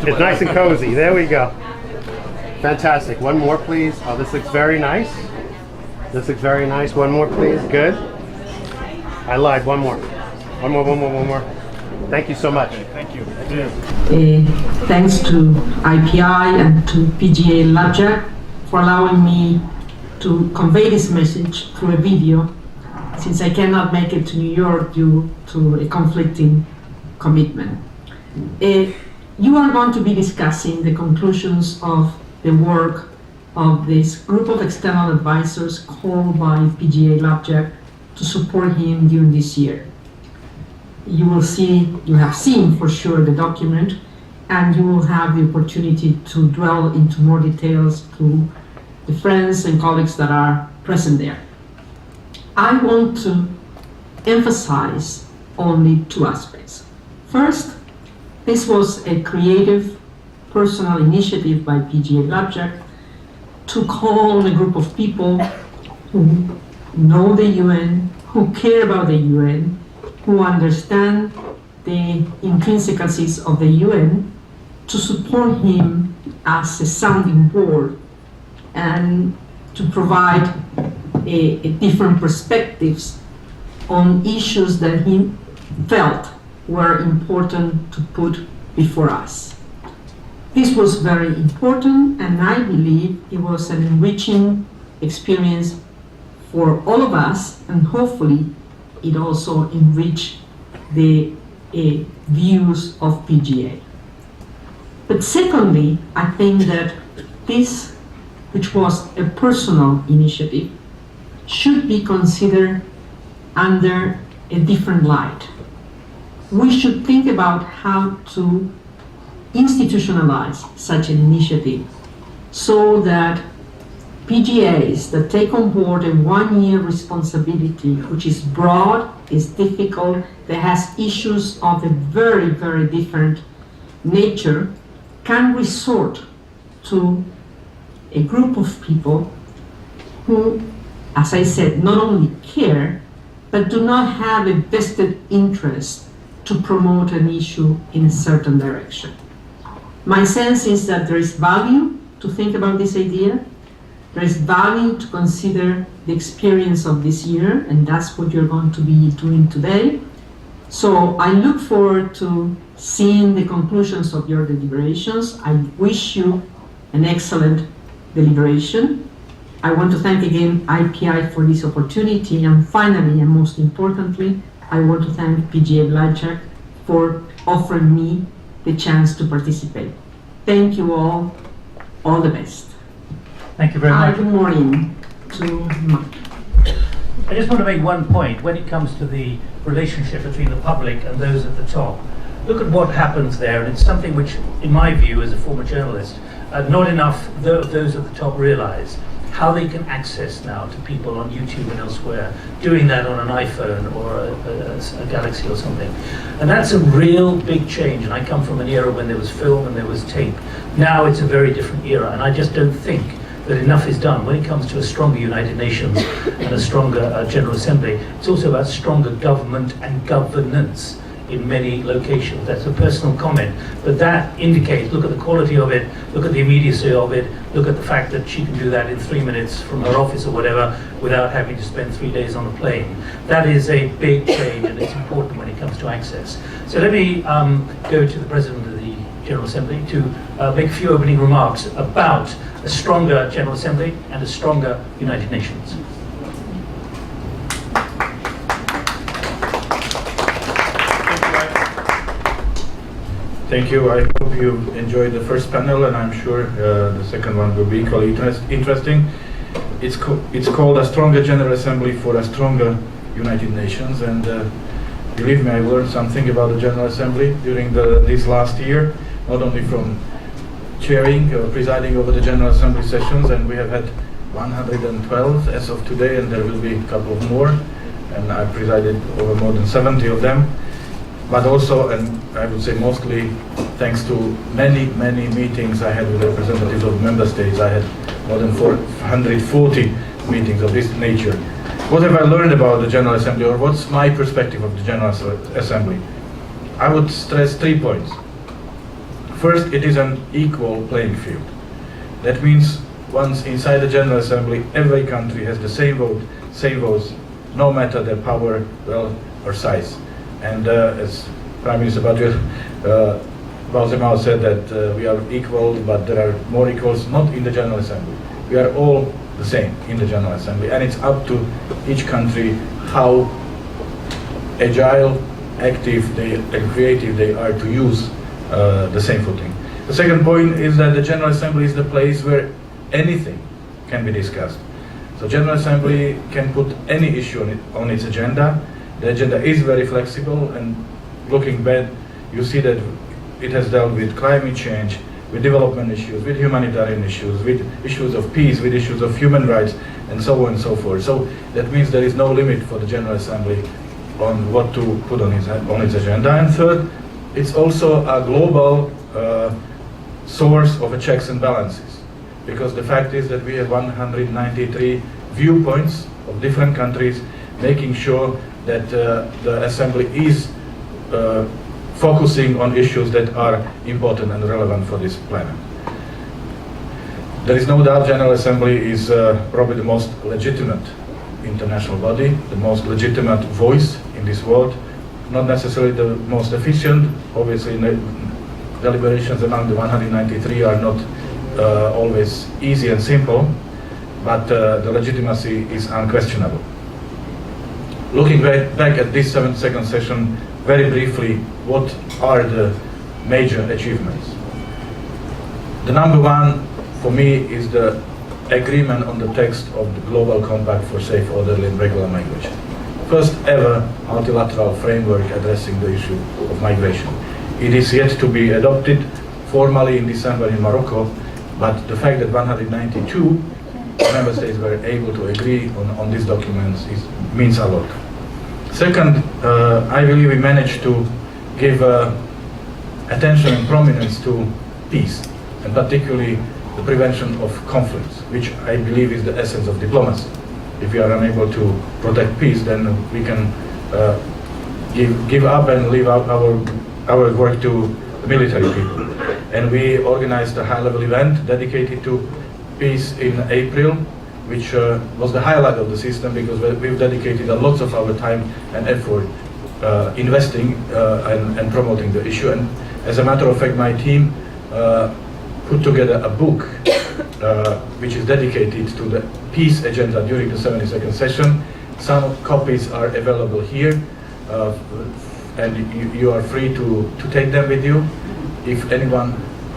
It's nice and cozy. There we go. Fantastic. One more, please. Oh, this looks very nice. This looks very nice. One more, please. Good. I lied. One more. One more. Thank you so much. Okay, thank you. Thanks to IPI and to PGA LabJack for allowing me to convey this message through a video, since I cannot make it to New York due to a conflicting commitment. You are going to be discussing the conclusions of the work of this group of external advisors called by PGA LabJack to support him during this year. You have seen for sure the document, and you will have the opportunity to dwell into more details through the friends and colleagues that are present there. I want to emphasize only two aspects. First, this was a creative, personal initiative by PGA LabJack to call on a group of people who know the UN, who care about the UN, who understand the intrinsicies of the UN, to support him as a sounding board and to provide different perspectives on issues that he felt were important to put before us. This was very important, and I believe it was an enriching experience for all of us, and hopefully it also enriched the views of PGA. But secondly, I think that this, which was a personal initiative, should be considered under a different light. We should think about how to institutionalize such an initiative so that PGAs that take on board a one-year responsibility, which is broad, is difficult, that has issues of a very, very different nature, can resort to a group of people who, as I said, not only care, but do not have a vested interest to promote an issue in a certain direction. My sense is that there is value to think about this idea. There is value to consider the experience of this year, and that's what you're going to be doing today. So I look forward to seeing the conclusions of your deliberations. I wish you an excellent deliberation. I want to thank again IPI for this opportunity, and finally, and most importantly, I want to thank PGA LabJack for offering me the chance to participate. Thank you all the best. Thank you very much. Good morning to Mark. I just want to make one point when it comes to the relationship between the public and those at the top. Look at what happens there, and it's something which, in my view, as a former journalist, not enough those at the top realize how they can access now to people on YouTube and elsewhere, doing that on an iPhone or a Galaxy or something. And that's a real big change, and I come from an era when there was film and there was tape. Now it's a very different era, and I just don't think that enough is done when it comes to a stronger United Nations and a stronger General Assembly. It's also about stronger government and governance in many locations. That's a personal comment, but that indicates, look at the quality of it, look at the immediacy of it, look at the fact that she can do that in 3 minutes from her office or whatever without having to spend 3 days on a plane. That is a big change, and it's important when it comes to access. So let me go to the President of the General Assembly to make a few opening remarks about a stronger General Assembly and a stronger United Nations. Thank you. I hope you enjoyed the first panel, and I'm sure the second one will be equally interesting. It's called A Stronger General Assembly for a Stronger United Nations, and believe me, I learned something about the General Assembly during this last year, not only from chairing or presiding over the General Assembly sessions, and we have had 112 as of today, and there will be a couple of more, and I presided over more than 70 of them. But also, and I would say mostly, thanks to many meetings I had with representatives of member states. I had more than 440 meetings of this nature. What have I learned about the General Assembly, or what's my perspective of the General Assembly? I would stress 3 points. First, it is an equal playing field. That means once inside the General Assembly, every country has the same votes, no matter their power, wealth, or size. And as Prime Minister Balsemao said that we are equal, but there are more equals not in the General Assembly. We are all the same in the General Assembly, and it's up to each country how agile, active, and creative they are to use the same footing. The second point is that the General Assembly is the place where anything can be discussed. So General Assembly can put any issue on its agenda. The agenda is very flexible, and looking back, you see that it has dealt with climate change, with development issues, with humanitarian issues, with issues of peace, with issues of human rights, and so on and so forth. So that means there is no limit for the General Assembly on what to put on its agenda. And third, it's also a global source of checks and balances, because the fact is that we have 193 viewpoints of different countries, making sure that the Assembly is focusing on issues that are important and relevant for this planet. There is no doubt General Assembly is probably the most legitimate international body, the most legitimate voice in this world, not necessarily the most efficient. Obviously, deliberations among the 193 are not always easy and simple, but the legitimacy is unquestionable. Looking back at this 7-second session, very briefly, what are the major achievements? The number one for me is the agreement on the text of the Global Compact for Safe, Orderly and Regular Migration. First ever multilateral framework addressing the issue of migration. It is yet to be adopted formally in December in Morocco, but the fact that 192 member states were able to agree on these documents means a lot. Second, I believe we managed to give attention and prominence to peace, and particularly the prevention of conflicts, which I believe is the essence of diplomacy. If we are unable to protect peace, then we can give up and leave out our work to the military people. And we organized a high-level event dedicated to peace in April, which was the highlight of the system, because we've dedicated a lot of our time and effort investing and promoting the issue. And as a matter of fact, my team put together a book which is dedicated to the peace agenda during the 72nd session. Some copies are available here, and you are free to take them with you. If anyone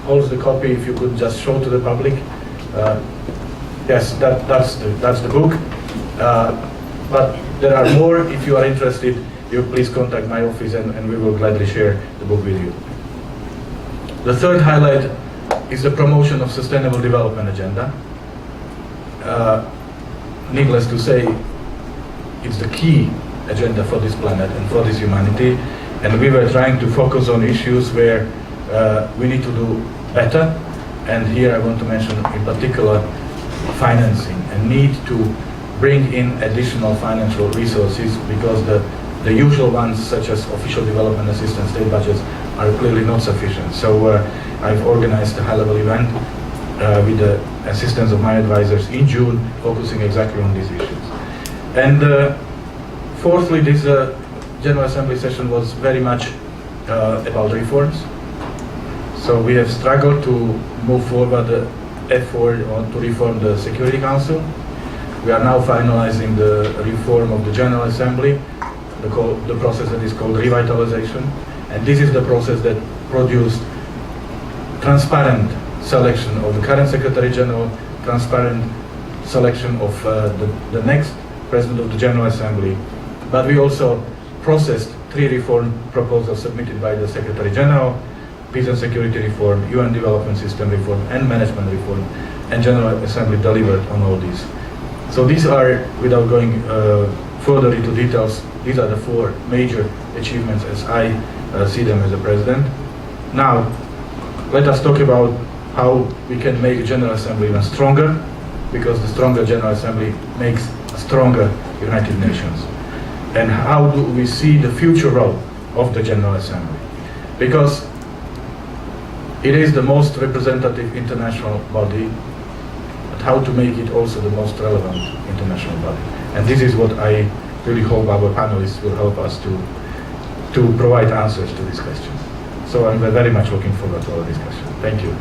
holds the copy, if you could just show to the public. Yes, that's the book. But there are more. If you are interested, you please contact my office, and we will gladly share the book with you. The third highlight is the promotion of Sustainable Development Agenda. Needless to say, it's the key agenda for this planet and for this humanity, and we were trying to focus on issues where we need to do better. And here I want to mention in particular financing, and need to bring in additional financial resources, because the usual ones, such as official development assistance, state budgets, are clearly not sufficient. So I've organized a high-level event with the assistance of my advisors in June, focusing exactly on these issues. And fourthly, this General Assembly session was very much about reforms. So we have struggled to move forward the effort to reform the Security Council. We are now finalizing the reform of the General Assembly, the process that is called revitalization. And this is the process that produced transparent selection of the current Secretary General, transparent selection of the next President of the General Assembly. But we also processed 3 reform proposals submitted by the Secretary General: peace and security reform, UN development system reform, and management reform, and General Assembly delivered on all these. So these are, without going further into details, these are the 4 major achievements as I see them as a president. Now, let us talk about how we can make General Assembly even stronger, because the stronger General Assembly makes a stronger United Nations. And how do we see the future role of the General Assembly? Because it is the most representative international body, but how to make it also the most relevant international body. And this is what I really hope our panelists will help us to provide answers to this question. So I'm very much looking forward to our discussion. Thank you.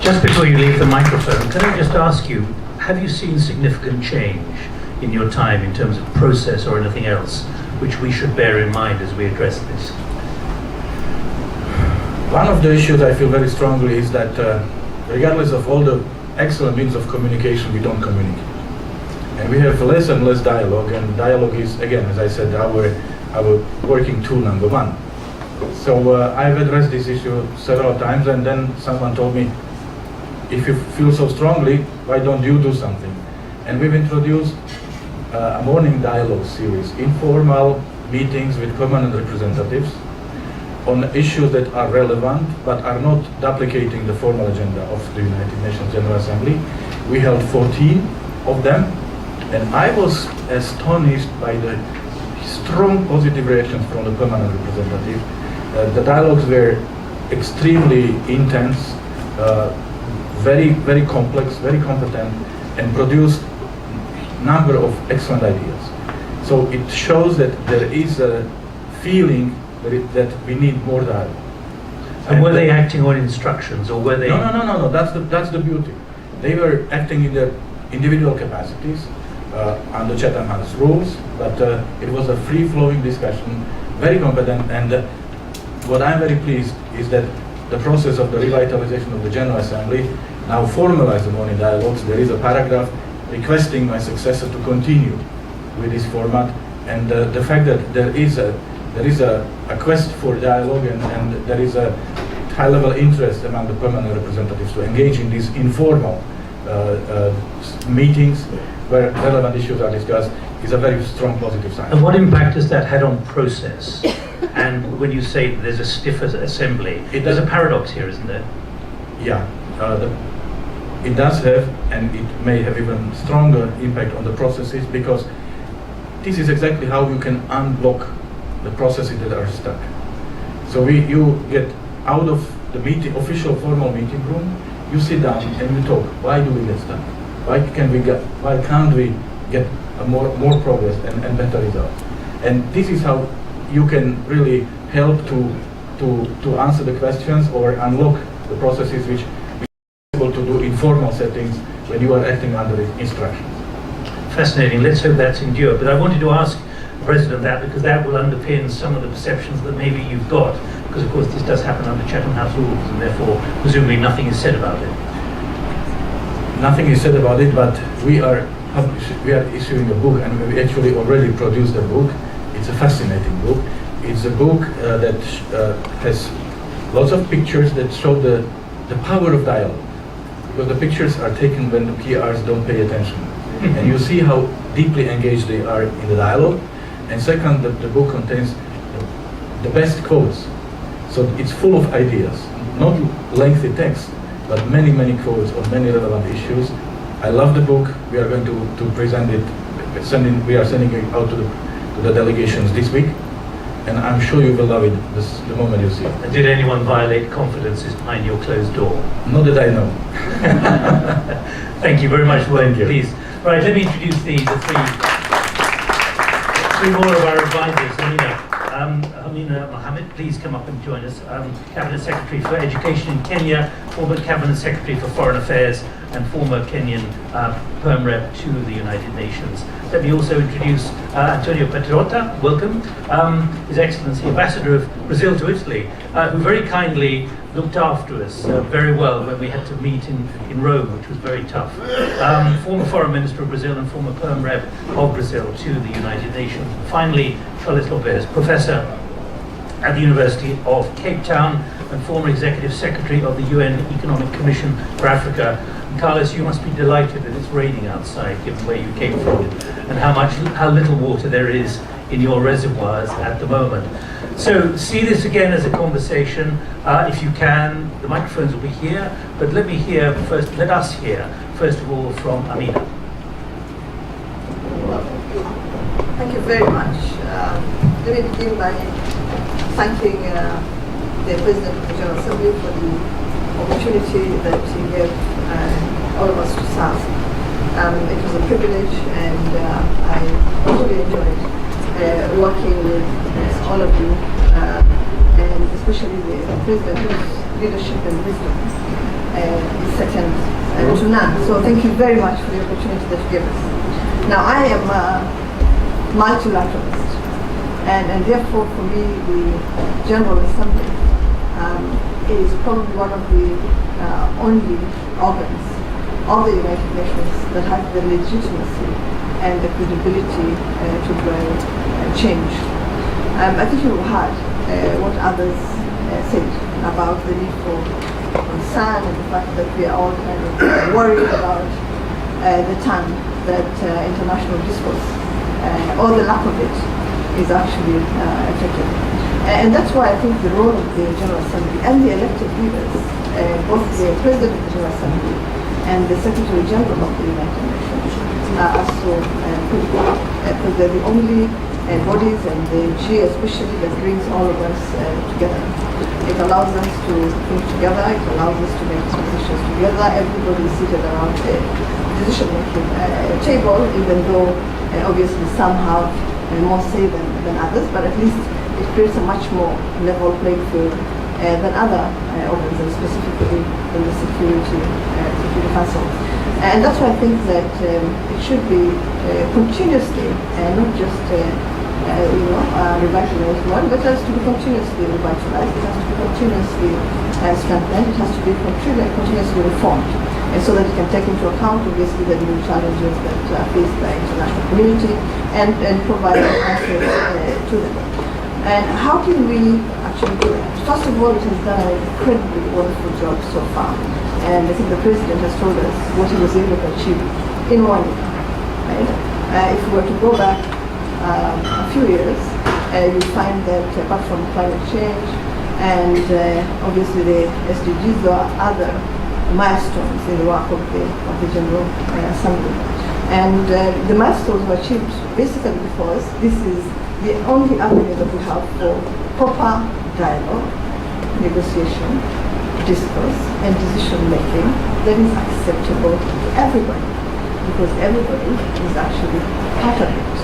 Just before you leave the microphone, can I just ask you, have you seen significant change in your time in terms of process or anything else which we should bear in mind as we address this? One of the issues I feel very strongly is that regardless of all the excellent means of communication, we don't communicate. And we have less and less dialogue, and dialogue is, again, as I said, our working tool number one. So I've addressed this issue several times, and then someone told me, if you feel so strongly, why don't you do something? And we've introduced a morning dialogue series, informal meetings with permanent representatives on issues that are relevant but are not duplicating the formal agenda of the United Nations General Assembly. We held 14 of them, and I was astonished by the strong positive reactions from the permanent representative. The dialogues were extremely intense, very, very complex, very competent, and produced a number of excellent ideas. So it shows that there is a feeling that we need more dialogue. And were they acting on instructions, or were they? No. That's the beauty. They were acting in their individual capacities under Chatham House rules, but it was a free-flowing discussion, very competent. And what I'm very pleased is that the process of the revitalization of the General Assembly now formalized the morning dialogues. There is a paragraph requesting my successor to continue with this format, and the fact that there is a quest for dialogue and there is a high-level interest among the permanent representatives to engage in these informal meetings where relevant issues are discussed is a very strong positive sign. And what impact has that had on process? And when you say there's a stiffer assembly, there's a paradox here, isn't there? Yeah, it does have, and it may have even stronger impact on the processes, because this is exactly how you can unblock the processes that are stuck. So you get out of the official formal meeting room, you sit down and you talk. Why do we get stuck? Why can't we get more progress and better results? And this is how you can really help to answer the questions or unlock the processes which we are able to do in formal settings when you are acting under instructions. Fascinating. Let's hope that's endured. But I wanted to ask the President that, because that will underpin some of the perceptions that maybe you've got, because of course this does happen under Chatham House rules, and therefore presumably nothing is said about it. Nothing is said about it, but we are issuing a book, and we actually already produced a book. It's a fascinating book. It's a book that has lots of pictures that show the power of dialogue, because the pictures are taken when the PRs don't pay attention. And you see how deeply engaged they are in the dialogue. And second, the book contains the best quotes. So it's full of ideas, not lengthy text, but many, many quotes on many relevant issues. I love the book. We are going to present it, we are sending it out to the delegations this week. And I'm sure you will love it the moment you see it. And did anyone violate confidences behind your closed door? Not that I know. Thank you very much, Wayne. Thank you. Please. Right, let me introduce the three more of our advisors. Amina Mohammed, please come up and join us. Cabinet Secretary for Education in Kenya, former Cabinet Secretary for Foreign Affairs, and former Kenyan Perm Rep to the United Nations. Let me also introduce Antonio Petrota, welcome, His Excellency Ambassador of Brazil to Italy, who very kindly looked after us very well when we had to meet in Rome, which was very tough. Former Foreign Minister of Brazil and former Perm Rep of Brazil to the United Nations. Finally, Charles Lopez, Professor at the University of Cape Town and former Executive Secretary of the UN Economic Commission for Africa. And Carlos, you must be delighted that it's raining outside, given where you came from and how little water there is in your reservoirs at the moment. So see this again as a conversation. If you can, the microphones will be here, but let us hear first of all from Amina. Thank you very much. Let me begin by thanking the President of the General Assembly for the opportunity that he gave all of us to serve. It was a privilege, and I really enjoyed working with all of you, and especially the President, whose leadership and wisdom is second to none. So thank you very much for the opportunity that you gave us. Now, I am a multilateralist, and therefore for me the General Assembly is probably one of the only organs of the United Nations that have the legitimacy and the credibility to drive change. I think you heard what others said about the need for concern and the fact that we are all kind of worried about the time that international discourse, or the lack of it, is actually effective. And that's why I think the role of the General Assembly and the elected leaders, both the President of the General Assembly and the Secretary General of the United Nations, are so critical, because they're the only bodies, and the G especially, that brings all of us together. It allows us to think together, it allows us to make decisions together. Everybody is seated around the decision-making table, even though obviously some have more say than others, but at least it creates a much more level playing field than other organs, and specifically in the Security Council. And that's why I think that it should be continuously, not just revitalized one, but it has to be continuously revitalized, it has to be continuously strengthened, it has to be continuously reformed, and so that it can take into account obviously the new challenges that are faced by the international community, and provide answers to them. And how can we actually do that? First of all, it has done an incredibly wonderful job so far, and I think the President has told us what he was able to achieve in 1 year. Right? If we were to go back a few years, you find that apart from climate change and obviously the SDGs, there are other milestones in the work of the General Assembly. And the milestones were achieved basically because this is the only avenue that we have for proper dialogue, negotiation, discourse, and decision-making that is acceptable to everybody, because everybody is actually part of it.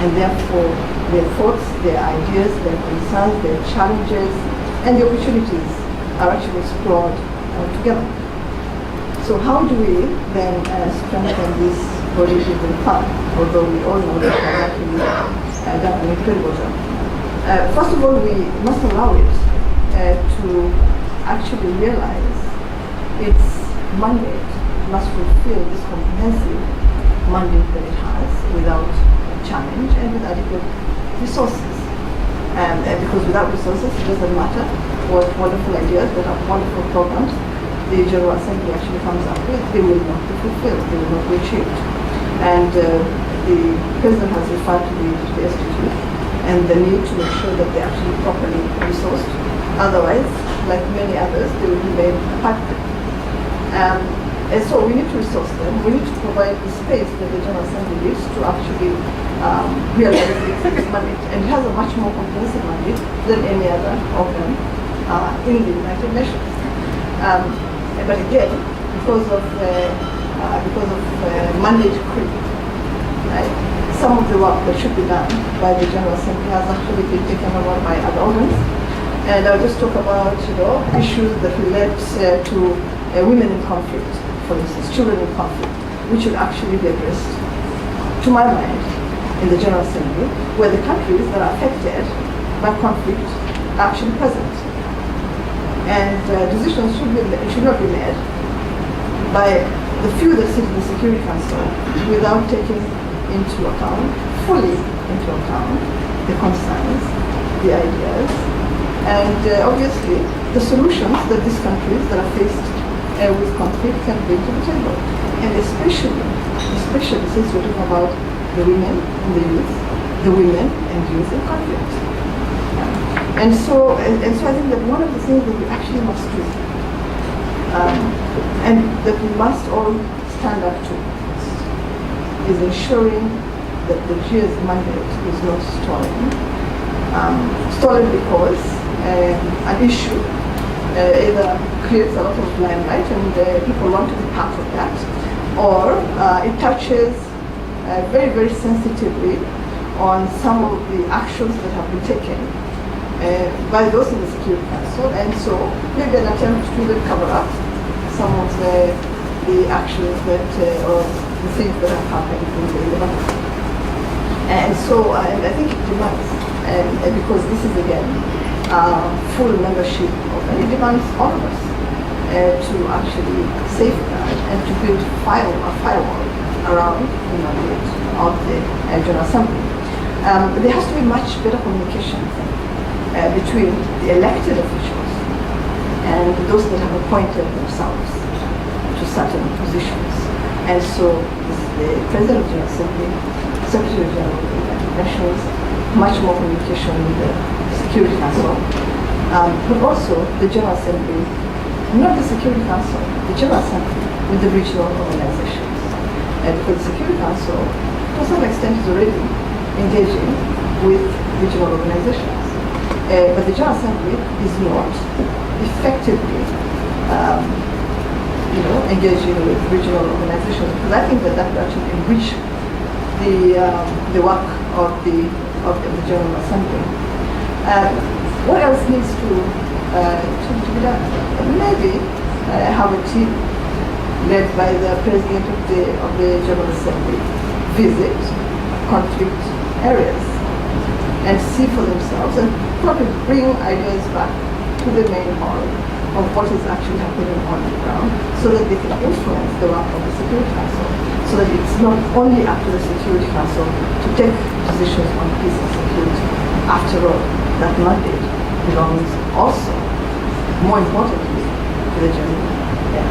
And therefore, their thoughts, their ideas, their concerns, their challenges, and the opportunities are actually explored together. So how do we then strengthen this body even further, although we all know that we have actually done an incredible job? First of all, we must allow it to actually realize its mandate, must fulfill this comprehensive mandate that it has without challenge and with adequate resources. Because without resources, it doesn't matter what wonderful ideas, what wonderful programs the General Assembly actually comes up with, they will not be fulfilled, they will not be achieved. And the President has referred to the SDGs and the need to make sure that they're actually properly resourced. Otherwise, like many others, they will remain apathic. And so we need to resource them. We need to provide the space that the General Assembly needs to actually realize its mandate. And it has a much more comprehensive mandate than any other organ in the United Nations. But again, because of mandate creep, right, some of the work that should be done by the General Assembly has actually been taken over by other organs. And I'll just talk about issues that relate to women in conflict, for instance, children in conflict, which should actually be addressed, to my mind, in the General Assembly, where the countries that are affected by conflict are actually present. And decisions should not be made by the few that sit in the Security Council without taking fully into account the concerns, the ideas, and obviously the solutions that these countries that are faced with conflict can bring to the table. And especially since we're talking about the women and the youth, the women and youth in conflict. And so I think that one of the things that we actually must do, and that we must all stand up to, is ensuring that the GIA's mandate is not stolen. Stolen because an issue either creates a lot of limelight and people want to be part of that, or it touches very, very sensitively on some of the actions that have been taken by those in the Security Council, and so maybe an attempt to even cover up some of the actions that, or the things that have happened in the development. And so I think it demands, and because this is again full membership of, and it demands all of us to actually safeguard and to build a firewall around the mandate of the General Assembly. There has to be much better communication between the elected officials and those that have appointed themselves to certain positions. And so the President of the General Assembly, Secretary of General of the United Nations, much more communication with the Security Council, but also the General Assembly, not the Security Council, the General Assembly with the regional organizations. And because the Security Council, to some extent, is already engaging with regional organizations. But the General Assembly is not effectively engaging with regional organizations, because I think that will actually enrich the work of the General Assembly. What else needs to be done? Maybe have a team led by the President of the General Assembly visit conflict areas and see for themselves and probably bring ideas back to the main hall of what is actually happening on the ground, so that they can influence the work of the Security Council, so that it's not only up to the Security Council to take positions on peace and security. After all, that mandate belongs also, more importantly, to the General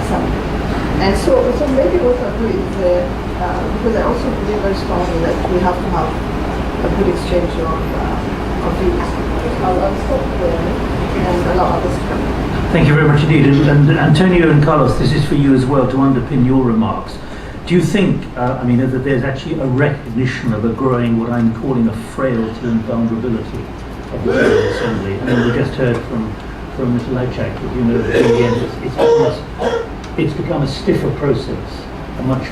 Assembly. And so maybe what I'll do is, because I also believe very strongly that we have to have a good exchange of views. I'll stop there and allow others to come in. Thank you very much indeed. And Antonio and Carlos, this is for you as well to underpin your remarks. Do you think, that there's actually a recognition of a growing, what I'm calling a frailty and vulnerability of the General Assembly? We just heard from Mr. Lajczak that, in the end, it's become a stiffer process, a much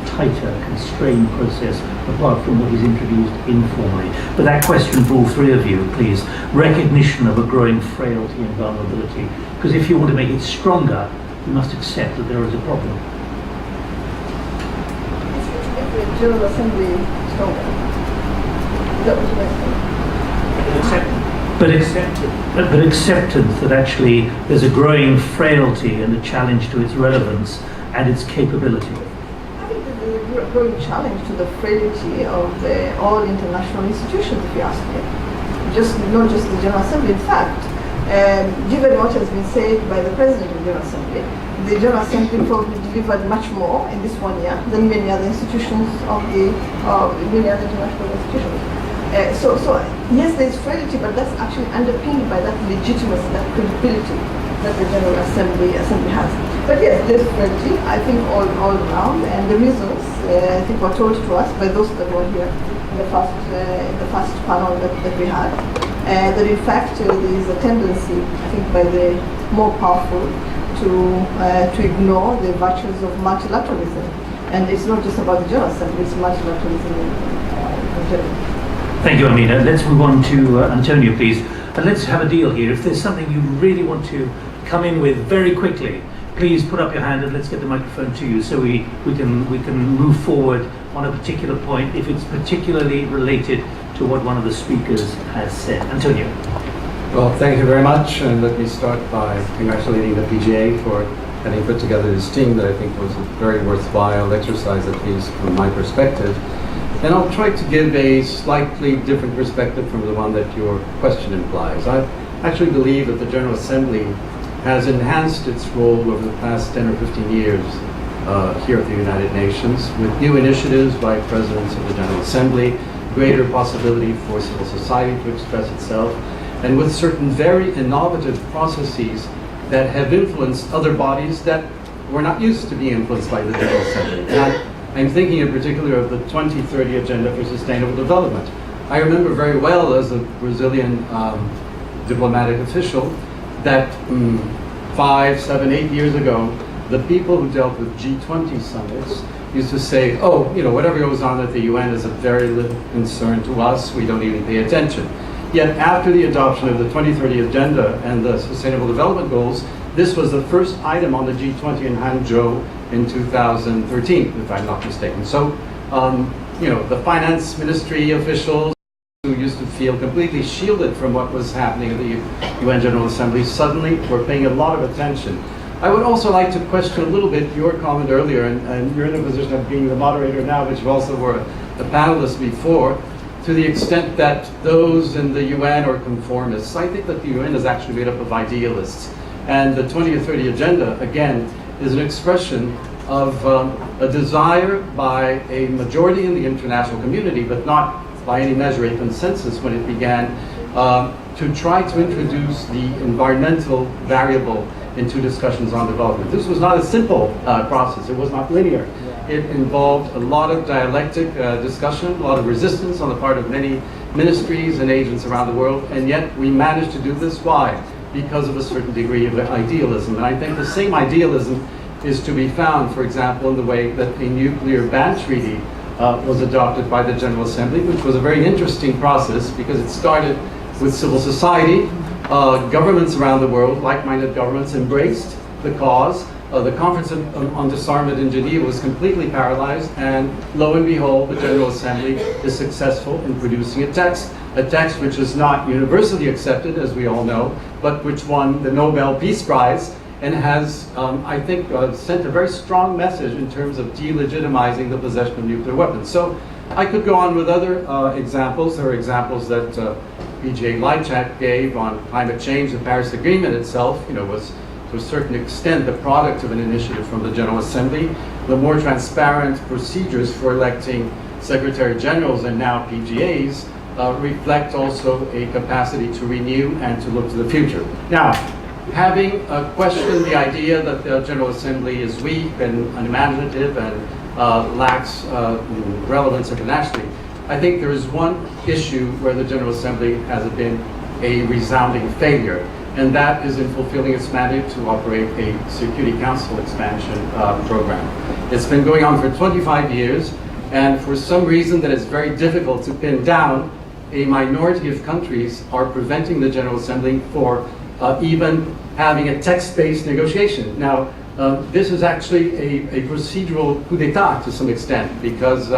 tighter, constrained process, apart from what is introduced informally. But that question for all three of you, please, recognition of a growing frailty and vulnerability. Because if you want to make it stronger, you must accept that there is a problem. The General Assembly stronger. That was But acceptance that actually there's a growing frailty and a challenge to its relevance and its capability. I think there's a growing challenge to the frailty of all international institutions, if you ask me. Not just the General Assembly. In fact, given what has been said by the President of the General Assembly, the General Assembly probably delivered much more in this 1 year than many other institutions many other international institutions. So yes, there is frailty, but that's actually underpinned by that legitimacy, that credibility that the General Assembly has. But yes, there's frailty, I think, all around, and the reasons I think were told to us by those that were here in the first panel that we had. That in fact there is a tendency, I think, by the more powerful to ignore the virtues of multilateralism, and it's not just about the General Assembly; it's multilateralism in general. Thank you, Amina. Let's move on to Antonio, please. And let's have a deal here. If there's something you really want to come in with very quickly, please put up your hand and let's get the microphone to you so we can move forward on a particular point if it's particularly related to what one of the speakers has said. Antonio. Well, thank you very much, and let me start by congratulating the PGA for having put together this team that I think was a very worthwhile exercise, at least from my perspective. And I'll try to give a slightly different perspective from the one that your question implies. I actually believe that the General Assembly has enhanced its role over the past 10 or 15 years here at the United Nations with new initiatives by presidents of the General Assembly, greater possibility for civil society to express itself, and with certain very innovative processes that have influenced other bodies that were not used to being influenced by the General Assembly. And I'm thinking in particular of the 2030 Agenda for Sustainable Development. I remember very well as a Brazilian diplomatic official that 5, 7, 8 years ago, the people who dealt with G20 summits used to say, oh, you know, whatever goes on at the UN is of very little concern to us, we don't even pay attention. Yet after the adoption of the 2030 Agenda and the Sustainable Development Goals, this was the first item on the G20 in Hangzhou in 2013, if I'm not mistaken. So, you know, the finance ministry officials who used to feel completely shielded from what was happening at the UN General Assembly suddenly were paying a lot of attention. I would also like to question a little bit your comment earlier, and you're in a position of being the moderator now, but you also were a panelist before, to the extent that those in the UN are conformists. I think that the UN is actually made up of idealists. And the 2030 Agenda, again, is an expression of a desire by a majority in the international community, but not by any measure a consensus when it began, to try to introduce the environmental variable into discussions on development. This was not a simple process. It was not linear. It involved a lot of dialectic discussion, a lot of resistance on the part of many ministries and agents around the world, and yet we managed to do this. Why? Because of a certain degree of idealism. And I think the same idealism is to be found, for example, in the way that a nuclear ban treaty was adopted by the General Assembly, which was a very interesting process because it started with civil society. Governments around the world, like-minded governments, embraced the cause. The Conference on Disarmament in Geneva was completely paralyzed, and lo and behold, the General Assembly is successful in producing a text which is not universally accepted, as we all know, but which won the Nobel Peace Prize and has, I think, sent a very strong message in terms of delegitimizing the possession of nuclear weapons. So I could go on with other examples. There are examples that PJ Lychak gave on climate change. The Paris Agreement itself, you know, was to a certain extent the product of an initiative from the General Assembly. The more transparent procedures for electing Secretary Generals and now PGAs reflect also a capacity to renew and to look to the future. Now, having questioned the idea that the General Assembly is weak and unimaginative and lacks relevance internationally, I think there is one issue where the General Assembly has been a resounding failure, and that is in fulfilling its mandate to operate a Security Council expansion program. It's been going on for 25 years, and for some reason that is very difficult to pin down, a minority of countries are preventing the General Assembly for even having a text-based negotiation. Now, this is actually a procedural coup d'etat to some extent, because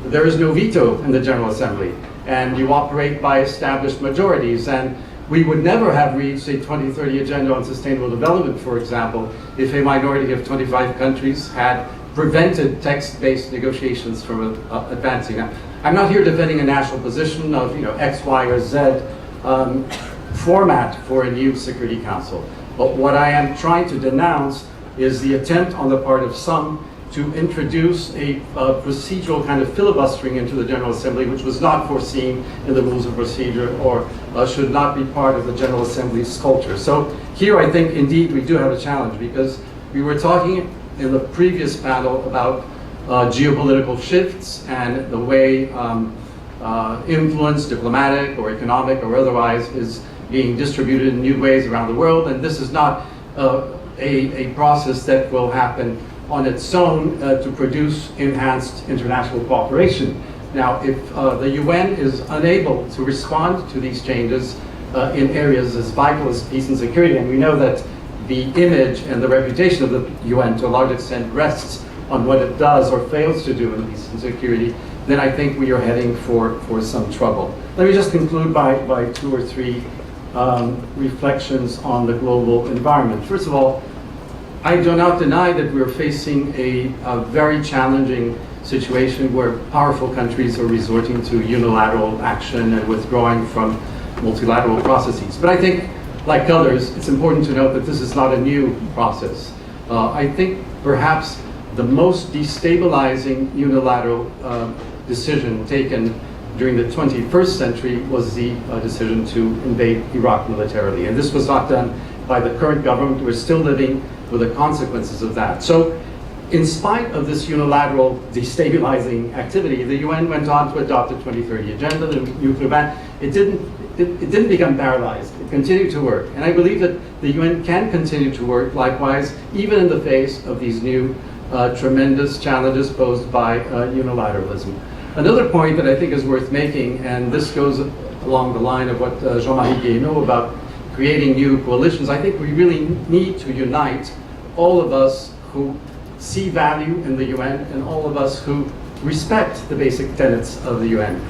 there is no veto in the General Assembly, and you operate by established majorities. And we would never have reached a 2030 Agenda on Sustainable Development, for example, if a minority of 25 countries had prevented text-based negotiations from advancing. Now, I'm not here defending a national position of, you know, X, Y, or Z format for a new Security Council. But what I am trying to denounce is the attempt on the part of some to introduce a procedural kind of filibustering into the General Assembly, which was not foreseen in the rules of procedure or should not be part of the General Assembly's culture. So here I think indeed we do have a challenge, because we were talking in the previous panel about geopolitical shifts and the way influence, diplomatic or economic or otherwise, is being distributed in new ways around the world. And this is not a process that will happen on its own to produce enhanced international cooperation. Now, if the UN is unable to respond to these changes in areas as vital as peace and security, and we know that the image and the reputation of the UN to a large extent rests on what it does or fails to do in peace and security, then I think we are heading for some trouble. Let me just conclude by two or three reflections on the global environment. First of all, I do not deny that we're facing a very challenging situation where powerful countries are resorting to unilateral action and withdrawing from multilateral processes. But I think, like others, it's important to note that this is not a new process. I think perhaps the most destabilizing unilateral decision taken during the 21st century was the decision to invade Iraq militarily. And this was not done by the current government. We're still living with the consequences of that. So in spite of this unilateral destabilizing activity, the UN went on to adopt the 2030 Agenda, the nuclear ban. It didn't it didn't become paralyzed. It continued to work. And I believe that the UN can continue to work likewise, even in the face of these new tremendous challenges posed by unilateralism. Another point that I think is worth making, and this goes along the line of what Jean-Marie Guéhenno about creating new coalitions, I think we really need to unite all of us who see value in the UN and all of us who respect the basic tenets of the UN.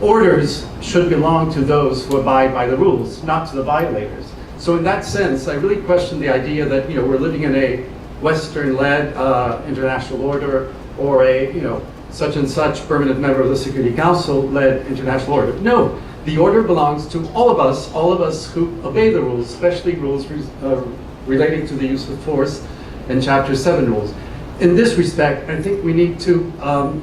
Orders should belong to those who abide by the rules, not to the violators. So in that sense, I really question the idea that we're living in a Western-led international order or a such and such permanent member of the Security Council-led international order. No, the order belongs to all of us who obey the rules, especially rules relating to the use of force and Chapter 7 rules. In this respect, I think we need to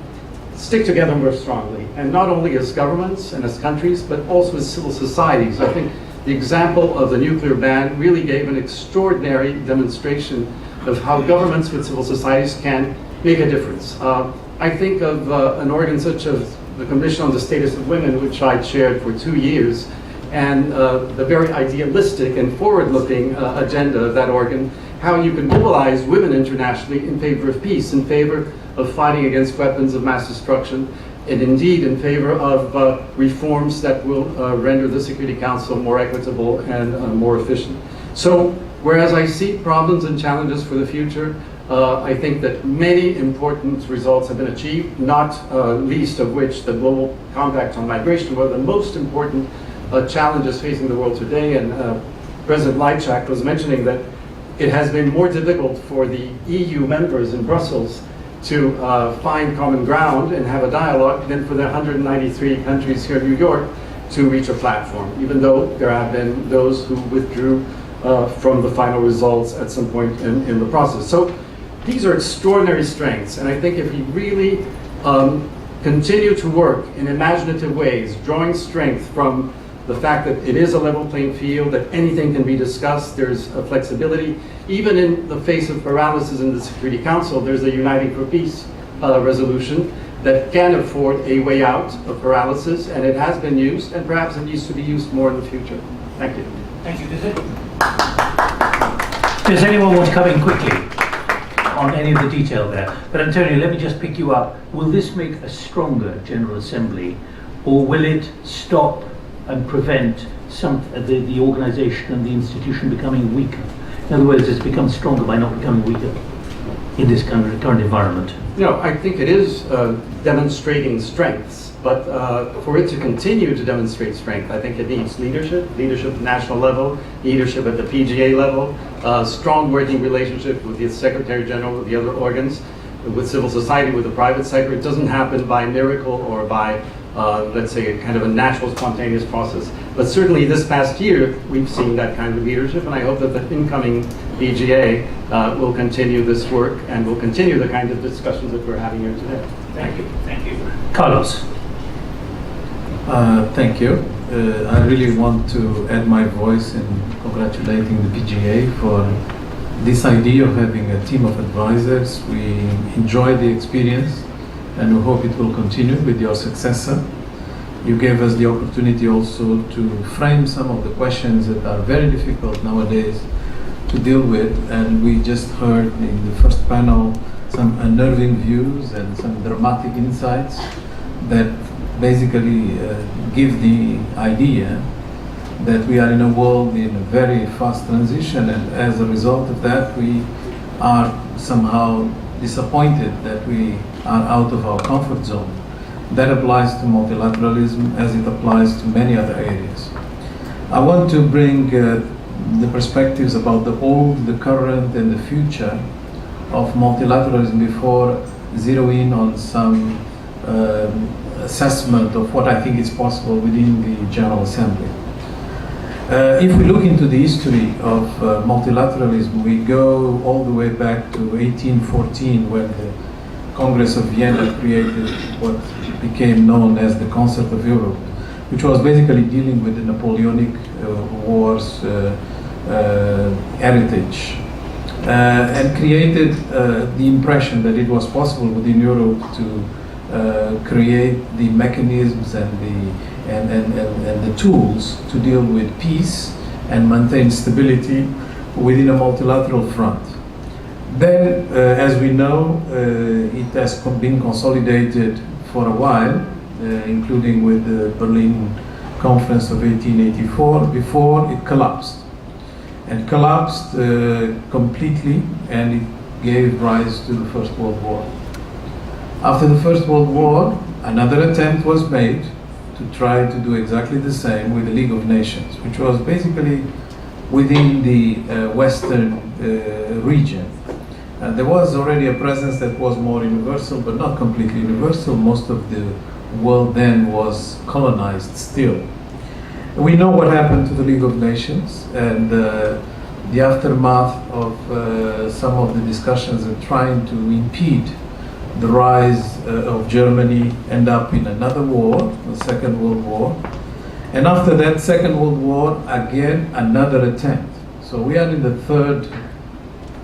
stick together more strongly, and not only as governments and as countries, but also as civil societies. I think the example of the nuclear ban really gave an extraordinary demonstration of how governments with civil societies can make a difference. I think of an organ such as the Commission on the Status of Women, which I chaired for 2 years, and the very idealistic and forward-looking agenda of that organ, how you can mobilize women internationally in favor of peace, in favor of fighting against weapons of mass destruction, and indeed in favor of reforms that will render the Security Council more equitable and more efficient. So, whereas I see problems and challenges for the future, I think that many important results have been achieved, not least of which the Global Compact on Migration, one of the most important challenges facing the world today. And President Lajčák was mentioning that it has been more difficult for the EU members in Brussels to find common ground and have a dialogue than for the 193 countries here in New York to reach a platform, even though there have been those who withdrew from the final results at some point in the process. So these are extraordinary strengths, and I think if we really continue to work in imaginative ways, drawing strength from the fact that it is a level playing field, that anything can be discussed, there's a flexibility. Even in the face of paralysis in the Security Council, there's a Uniting for Peace resolution that can afford a way out of paralysis, and it has been used, and perhaps it needs to be used more in the future. Thank you. Thank you. Does anyone want to come in quickly on any of the detail there? But Antonio, let me just pick you up. Will this make a stronger General Assembly, or will it stop and prevent the organisation and the institution becoming weaker? In other words, it's become stronger by not becoming weaker in this current environment. I think it is demonstrating strengths, but for it to continue to demonstrate strength, I think it needs leadership at national level, leadership at the PGA level, strong working relationship with the Secretary General, with the other organs, with civil society, with the private sector. It doesn't happen by miracle or by let's say, a kind of a natural, spontaneous process. But certainly this past year, we've seen that kind of leadership, and I hope that the incoming PGA will continue this work and will continue the kind of discussions that we're having here today. Thank you. Thank you. Carlos. Thank you. I really want to add my voice in congratulating the PGA for this idea of having a team of advisors. We enjoy the experience, and we hope it will continue with your successor. You gave us the opportunity also to frame some of the questions that are very difficult nowadays to deal with, and we just heard in the first panel some unnerving views and some dramatic insights that basically give the idea that we are in a world in a very fast transition, and as a result of that we are somehow disappointed that we are out of our comfort zone. That applies to multilateralism as it applies to many other areas. I want to bring the perspectives about the old, the current, and the future of multilateralism before zeroing on some assessment of what I think is possible within the General Assembly. If we look into the history of multilateralism, we go all the way back to 1814, when the Congress of Vienna created what became known as the Concert of Europe, which was basically dealing with the Napoleonic Wars heritage, and created the impression that it was possible within Europe to create the mechanisms and the tools to deal with peace and maintain stability within a multilateral front. Then, as we know, it has been consolidated for a while, including with the Berlin Conference of 1884, before it collapsed. And collapsed completely, and it gave rise to the First World War. After the First World War, another attempt was made to try to do exactly the same with the League of Nations, which was basically within the Western region. There was already a presence that was more universal, but not completely universal. Most of the world then was colonized still. We know what happened to the League of Nations, and the aftermath of some of the discussions and trying to impede the rise of Germany end up in another war, the Second World War. And after that Second World War, again, another attempt. So we are in the third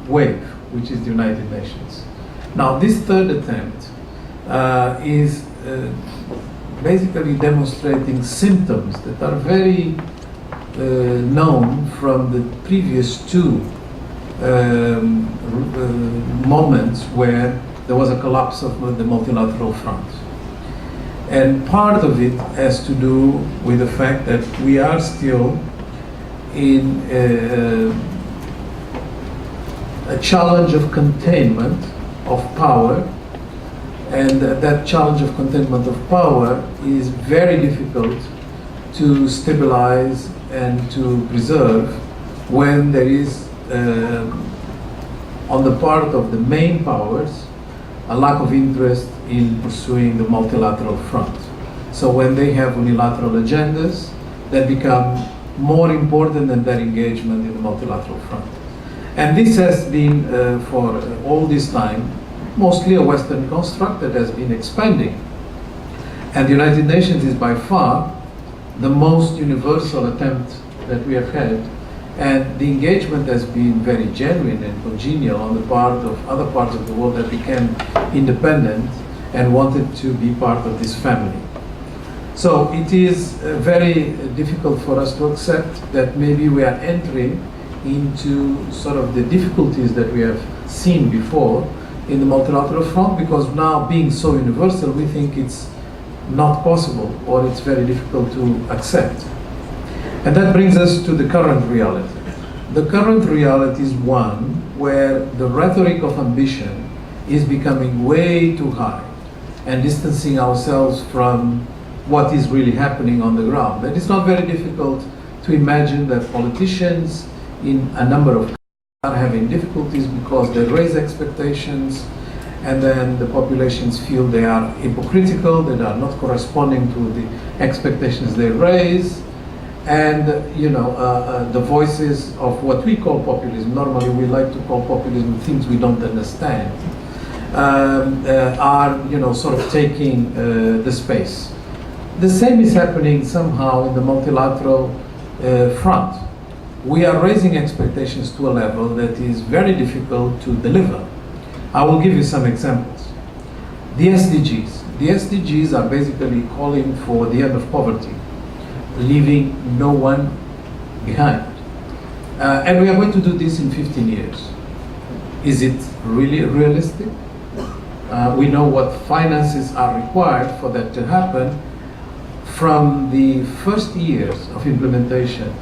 wave, which is the United Nations. Now, this third attempt is basically demonstrating symptoms that are very known from the previous two moments where there was a collapse of the multilateral front. And part of it has to do with the fact that we are still in a challenge of containment of power, and that challenge of containment of power is very difficult to stabilize and to preserve when there is, on the part of the main powers, a lack of interest in pursuing the multilateral front. So when they have unilateral agendas that become more important than their engagement in the multilateral front. And this has been, for all this time, mostly a Western construct that has been expanding. And the United Nations is by far the most universal attempt that we have had. And the engagement has been very genuine and congenial on the part of other parts of the world that became independent and wanted to be part of this family. So it is very difficult for us to accept that maybe we are entering into sort of the difficulties that we have seen before in the multilateral front, because now being so universal, we think it's not possible or it's very difficult to accept. And that brings us to the current reality. The current reality is one where the rhetoric of ambition is becoming way too high and distancing ourselves from what is really happening on the ground. And it's not very difficult to imagine that politicians in a number of countries are having difficulties because they raise expectations, and then the populations feel they are hypocritical, that are not corresponding to the expectations they raise. And the voices of what we call populism, normally we like to call populism things we don't understand, are sort of taking the space. The same is happening somehow in the multilateral front. We are raising expectations to a level that is very difficult to deliver. I will give you some examples. The SDGs. The SDGs are basically calling for the end of poverty, leaving no one behind. And we are going to do this in 15 years. Is it really realistic? We know what finances are required for that to happen. From the first years of implementation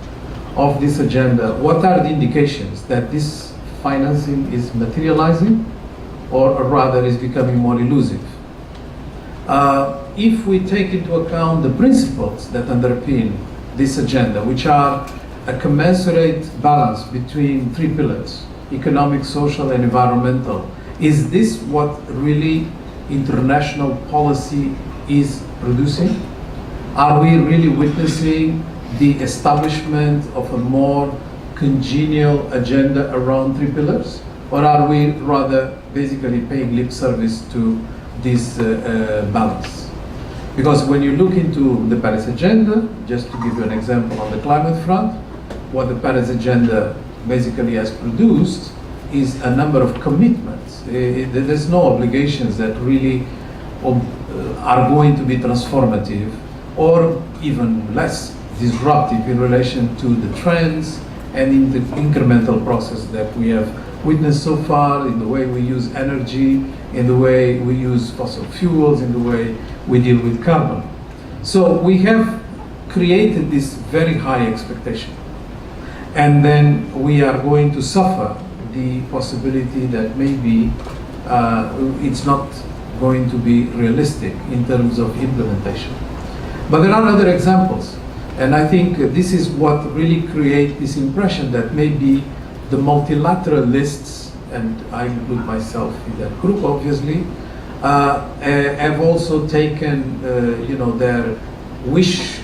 of this agenda, what are the indications that this financing is materializing, or rather is becoming more elusive? If we take into account the principles that underpin this agenda, which are a commensurate balance between three pillars, economic, social, and environmental, is this what really international policy is producing? Are we really witnessing the establishment of a more congenial agenda around three pillars? Or are we rather basically paying lip service to this balance? Because when you look into the Paris Agenda, just to give you an example on the climate front, what the Paris Agenda basically has produced is a number of commitments. There's no obligations that really are going to be transformative or even less disruptive in relation to the trends and in the incremental process that we have witnessed so far in the way we use energy, in the way we use fossil fuels, in the way we deal with carbon. So we have created this very high expectation. And then we are going to suffer the possibility that maybe it's not going to be realistic in terms of implementation. But there are other examples. And I think this is what really creates this impression that maybe the multilateralists, and I include myself in that group obviously, have also taken their wish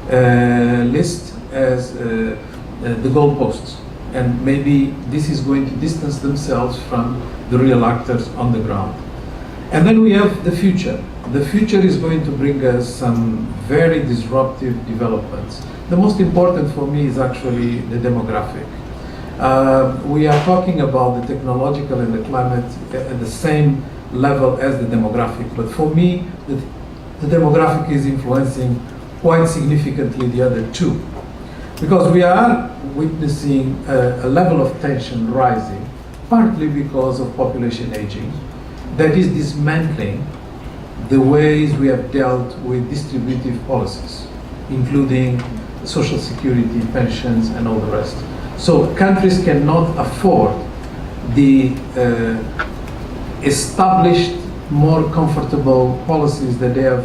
list as the goalposts. And maybe this is going to distance themselves from the real actors on the ground. And then we have the future. The future is going to bring us some very disruptive developments. The most important for me is actually the demographic. We are talking about the technological and the climate at the same level as the demographic. But for me, the demographic is influencing quite significantly the other two. Because we are witnessing a level of tension rising, partly because of population aging, that is dismantling the ways we have dealt with distributive policies, including social security, pensions, and all the rest. So countries cannot afford the established, more comfortable policies that they have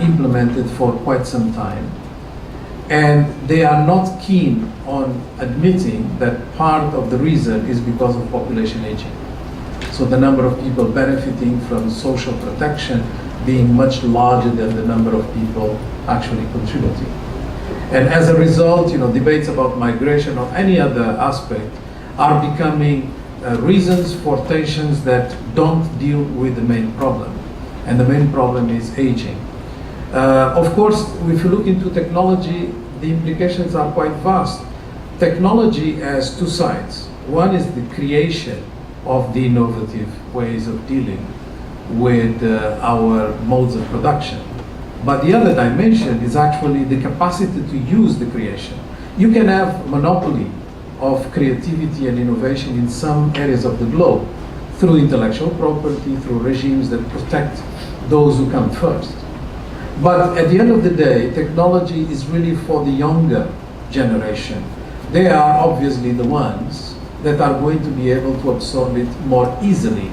implemented for quite some time. And they are not keen on admitting that part of the reason is because of population aging. So the number of people benefiting from social protection being much larger than the number of people actually contributing. And as a result, debates about migration or any other aspect are becoming reasons for tensions that don't deal with the main problem. And the main problem is aging. Of course, if you look into technology, the implications are quite vast. Technology has two sides. One is the creation of the innovative ways of dealing with our modes of production. But the other dimension is actually the capacity to use the creation. You can have monopoly of creativity and innovation in some areas of the globe through intellectual property, through regimes that protect those who come first. But at the end of the day, technology is really for the younger generation. They are obviously the ones that are going to be able to absorb it more easily.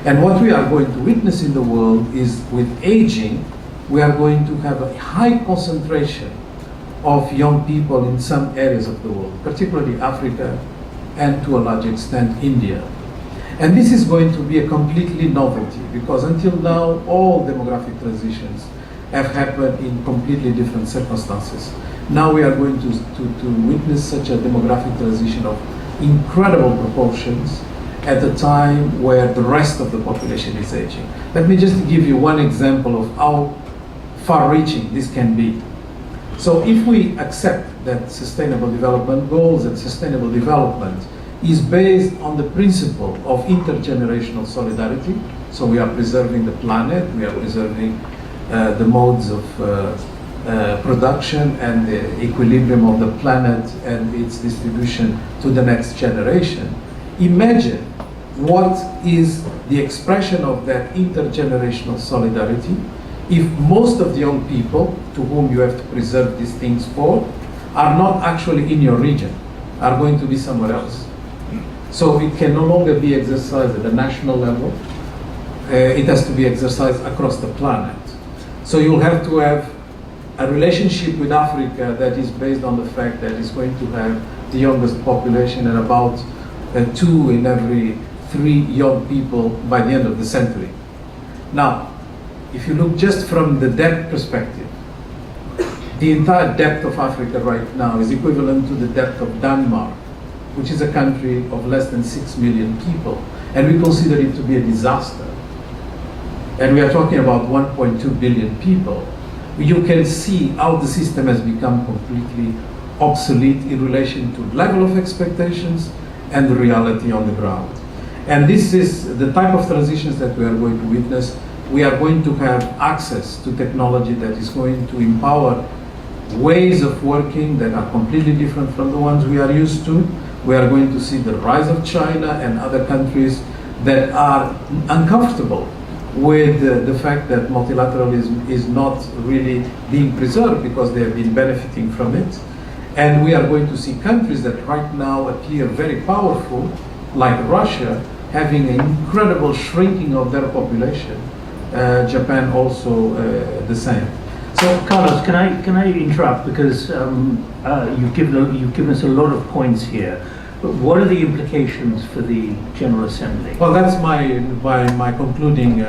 And what we are going to witness in the world is with aging, we are going to have a high concentration of young people in some areas of the world, particularly Africa and to a large extent India. And this is going to be a completely novelty because until now all demographic transitions have happened in completely different circumstances. Now we are going to witness such a demographic transition of incredible proportions at a time where the rest of the population is aging. Let me just give you one example of how far-reaching this can be. So if we accept that sustainable development goals and sustainable development is based on the principle of intergenerational solidarity, so we are preserving the planet, we are preserving the modes of production and the equilibrium of the planet and its distribution to the next generation. Imagine what is the expression of that intergenerational solidarity if most of the young people to whom you have to preserve these things for are not actually in your region, are going to be somewhere else. So it can no longer be exercised at the national level, it has to be exercised across the planet. So you'll have to have a relationship with Africa that is based on the fact that it's going to have the youngest population and about 2 in every 3 young people by the end of the century. Now, if you look just from the depth perspective, the entire depth of Africa right now is equivalent to the depth of Denmark, which is a country of less than 6 million people, and we consider it to be a disaster. And we are talking about 1.2 billion people. You can see how the system has become completely obsolete in relation to level of expectations and the reality on the ground. And this is the type of transitions that we are going to witness we are going to have access to technology that is going to empower ways of working that are completely different from the ones we are used to. We are going to see the rise of China and other countries that are uncomfortable with the fact that multilateralism is not really being preserved because they have been benefiting from it. And we are going to see countries that right now appear very powerful, like Russia, having an incredible shrinking of their population. Japan also the same. So, Carlos, can I interrupt, because you've given us a lot of points here. But what are the implications for the General Assembly? Well, that's my concluding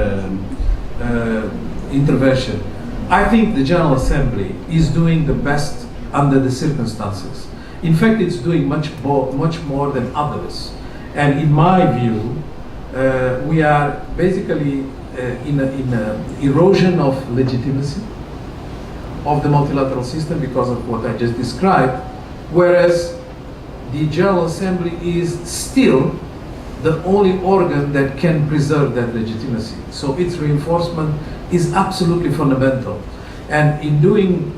intervention. I think the General Assembly is doing the best under the circumstances. In fact, it's doing much more than others. And in my view, we are basically in a erosion of legitimacy of the multilateral system because of what I just described, whereas the General Assembly is still the only organ that can preserve that legitimacy. So its reinforcement is absolutely fundamental. And in doing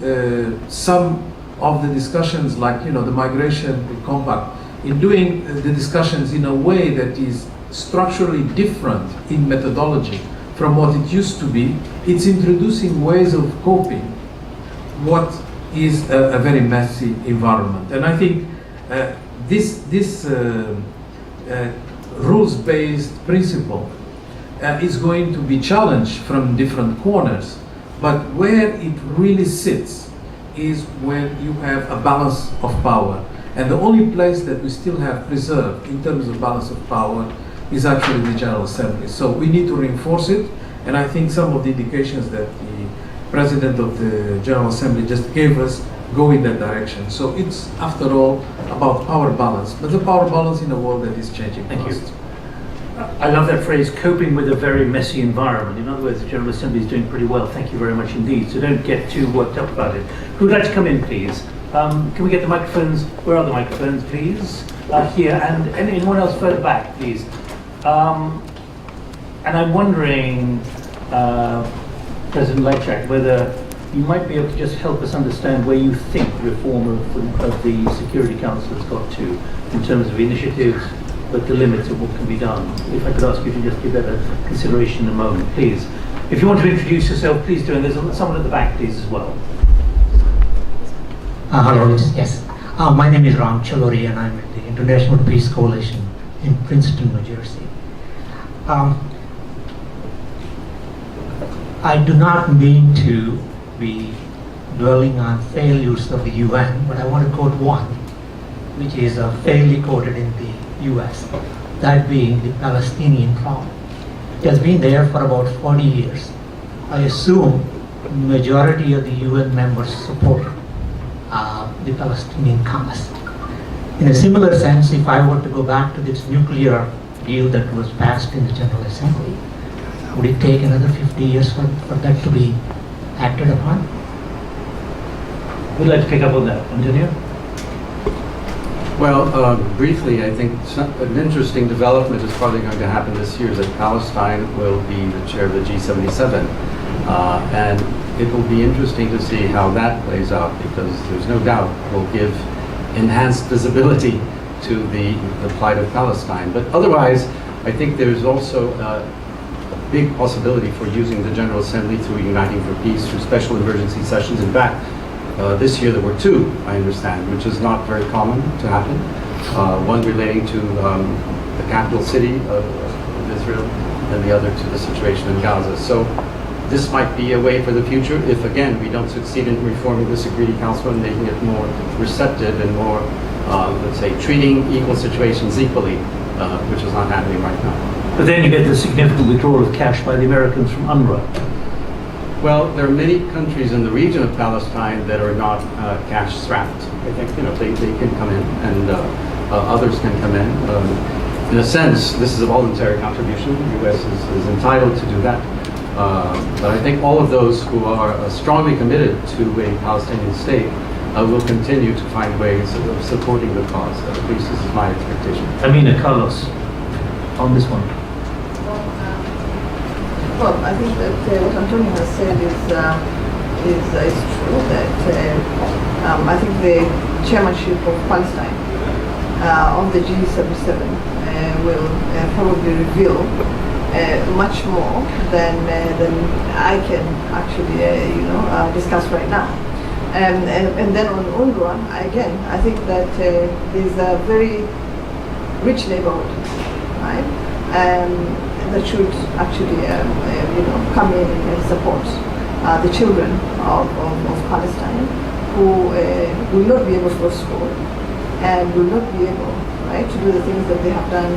some of the discussions, like the migration compact, in doing the discussions in a way that is structurally different in methodology from what it used to be, it's introducing ways of coping what is a very messy environment. And I think this rules-based principle is going to be challenged from different corners, but where it really sits is when you have a balance of power. And the only place that we still have preserved in terms of balance of power is actually the General Assembly. So we need to reinforce it, and I think some of the indications that the President of the General Assembly just gave us go in that direction. So it's, after all, about power balance, but the power balance in a world that is changing Thank fast. you. I love that phrase, coping with a very messy environment. In other words, the General Assembly is doing pretty well. Thank you very much indeed. So don't get too worked up about it. Who would like to come in, please? Can we get the microphones? Where are the microphones, please? Here, and anyone else further back, please. And I'm wondering, President Lajczak, whether you might be able to just help us understand where you think reform of the Security Council has got to in terms of initiatives, but the limits of what can be done. If I could ask you to just give that a consideration in a moment, please. If you want to introduce yourself, please do, and there's someone at the back, please, as well. Hello, yes. My name is Ram Chalori, and I'm at the International Peace Coalition in Princeton, New Jersey. I do not mean to be dwelling on failures of the UN, but I want to quote one, which is fairly quoted in the US, that being the Palestinian problem. It has been there for about 40 years. I assume the majority of the UN members support the Palestinian cause. In a similar sense, if I were to go back to this nuclear deal that was passed in the General Assembly, would it take another 50 years for that to be acted upon? Who'd like to pick up on that? Antonio? Well, briefly, I think an interesting development is probably going to happen this year is that Palestine will be the chair of the G77. And it will be interesting to see how that plays out, because there's no doubt will give enhanced visibility to the plight of Palestine. But otherwise, I think there's also a big possibility for using the General Assembly through Uniting for Peace, through special emergency sessions. In fact, this year there were two, I understand, which is not very common to happen. One relating to the capital city of Israel, and the other to the situation in Gaza. So this might be a way for the future if, again, we don't succeed in reforming the Security Council and making it more receptive and more, let's say, treating equal situations equally, which is not happening right now. But then you get the significant withdrawal of cash by the Americans from UNGA. Well, there are many countries in the region of Palestine that are not cash strapped. I think they can come in, and others can come in. In a sense, this is a voluntary contribution. The U.S. is entitled to do that. But I think all of those who are strongly committed to a Palestinian state will continue to find ways of supporting the cause. At least this is my expectation. Amina, Carlos, on this one. Well, I think that what Antonio has said is true. That I think the chairmanship of Palestine of the G77 will probably reveal much more than I can actually discuss right now. And then on UNGA, again, I think that there's a very rich neighborhood, right? That should actually come in and support the children of Palestine who will not be able to go to school and will not be able, right, to do the things that they have done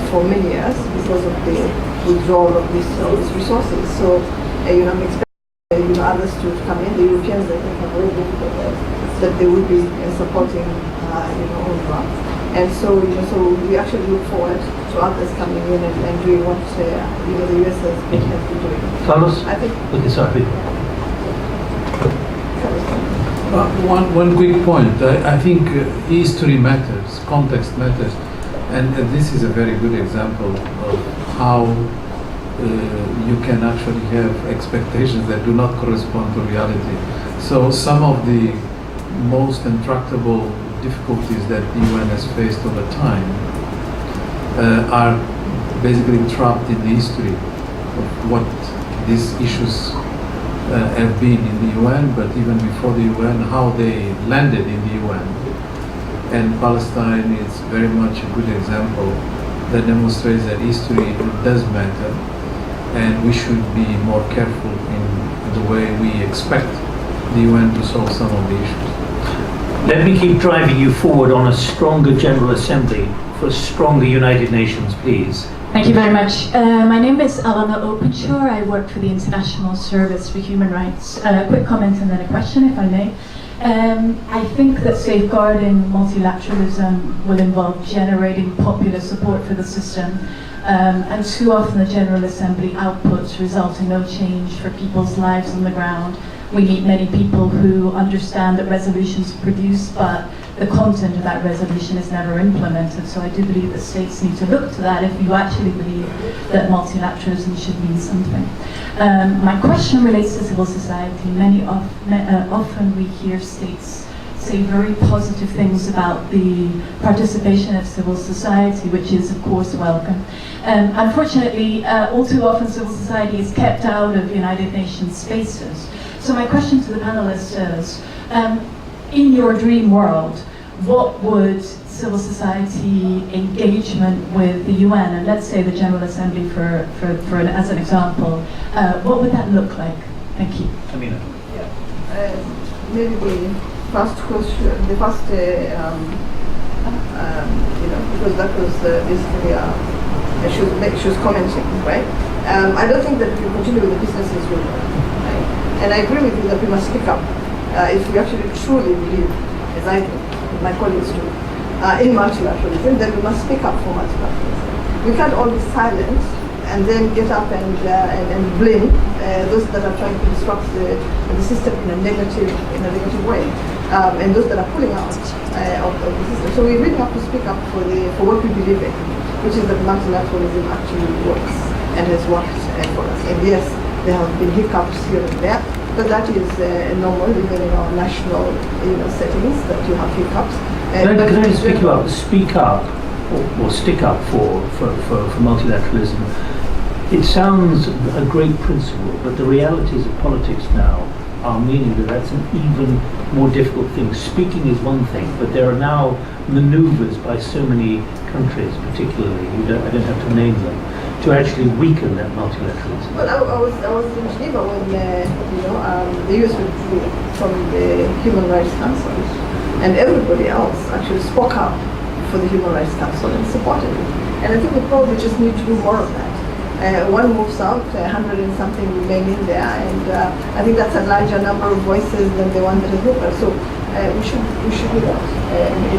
for many years because of the withdrawal of these resources. So I'm expecting others to come in. The Europeans, I think, have already indicated that they will be supporting UNRWA. And so we actually look forward to others coming in and doing what the US has been doing. Carlos? I think. Okay, sorry. One quick point. I think history matters, context matters, and this is a very good example of how you can actually have expectations that do not correspond to reality. So some of the most intractable difficulties that the UN has faced over time are basically trapped in the history of what these issues have been in the UN, but even before the UN, how they landed in the UN. And Palestine is very much a good example that demonstrates that history does matter, and we should be more careful in the way we expect the UN to solve some of the issues. Let me keep driving you forward on a stronger General Assembly for a stronger United Nations, please. Thank you very much. My name is Alana Openshaw. I work for the International Service for Human Rights. A quick comment and then a question, if I may. I think that safeguarding multilateralism will involve generating popular support for the system. And too often the General Assembly outputs result in no change for people's lives on the ground. We meet many people who understand that resolutions are produced, but the content of that resolution is never implemented. So I do believe that states need to look to that if you actually believe that multilateralism should mean something. My question relates to civil society. Often we hear states say very positive things about the participation of civil society, which is of course welcome. Unfortunately, all too often civil society is kept out of United Nations spaces. So my question to the panelists is, in your dream world, what would civil society engagement with the UN, and let's say the General Assembly as an example, what would that look like? Thank you. Amina. Maybe the first question, because that was basically she was commenting, right? I don't think that we continue with the business as usual, right? And I agree with you that we must speak up if we actually truly believe, as I do, my colleagues do, in multilateralism, then we must speak up for multilateralism. We can't all be silent and then get up and blame those that are trying to disrupt the system in a negative way, and those that are pulling out of the system. So we really have to speak up for what we believe in, which is that multilateralism actually works and has worked for us. And yes, there have been hiccups here and there, but that is normal even in our national settings, that you have hiccups. Can I just speak up or stick up for multilateralism? It sounds a great principle, but the realities of politics now are meaning that that's an even more difficult thing. Speaking is one thing, but there are now maneuvers by so many countries, particularly, I don't have to name them, to actually weaken that multilateralism. Well, I was in Geneva when the US withdrew from the Human Rights Council, and everybody else actually spoke up for the Human Rights Council and supported it. And I think we probably just need to do more of that. One moves out, 100 and something remain in there, and I think that's a larger number of voices than the one that is open. So we should do that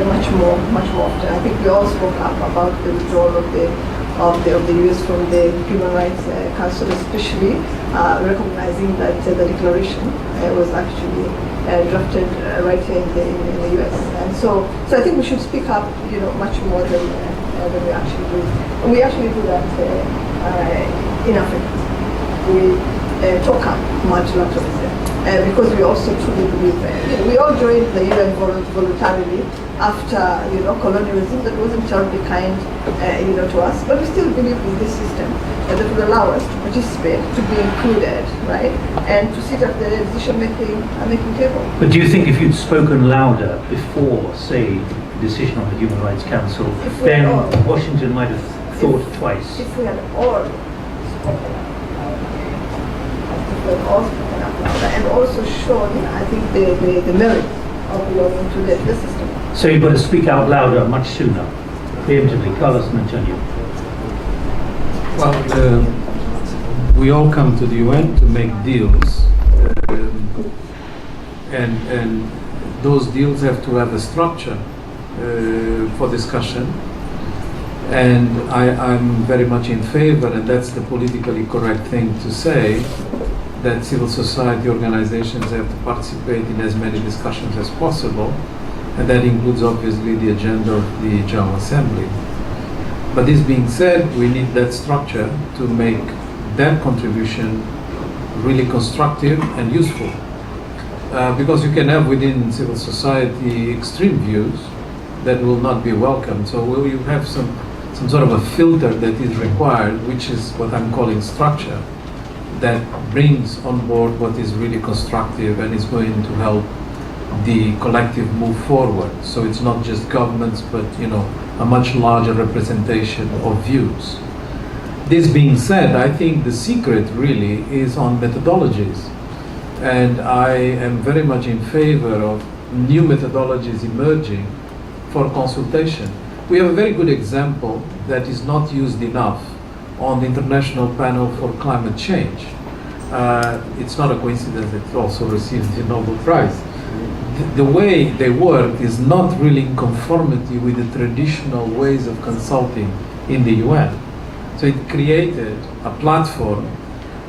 much more often. I think we all spoke up about the withdrawal of the US from the Human Rights Council, especially recognizing that the declaration was actually drafted right here in the US. And so I think we should speak up, much more than we actually do. And we actually do that in Africa. we talk up multilateralism. Because we also truly believe we all joined the UN voluntarily after colonialism that wasn't terribly kind to us, but we still believe in this system that will allow us to participate, to be included, right, and to sit at the decision-making table. But do you think if you'd spoken louder before, say, the decision on the Human Rights Council, then Washington might have thought twice? If we had all spoken up, and also shown, I think, the merit of belonging to the system. So you've got to speak out louder much sooner, preemptively. Carlos and Antonio. Well, we all come to the UN to make deals, and those deals have to have a structure for discussion. And I'm very much in favor, and that's the politically correct thing to say, that civil society organizations have to participate in as many discussions as possible, and that includes obviously the agenda of the General Assembly. But this being said, we need that structure to make that contribution really constructive and useful. Because you can have within civil society extreme views that will not be welcome. So you have some sort of a filter that is required, which is what I'm calling structure, that brings on board what is really constructive and is going to help the collective move forward. So it's not just governments, but a much larger representation of views. This being said, I think the secret really is on methodologies, and I am very much in favor of new methodologies emerging for consultation. We have a very good example that is not used enough on the International Panel for Climate Change. It's not a coincidence that it also received the Nobel Prize. The way they work is not really in conformity with the traditional ways of consulting in the UN. So it created a platform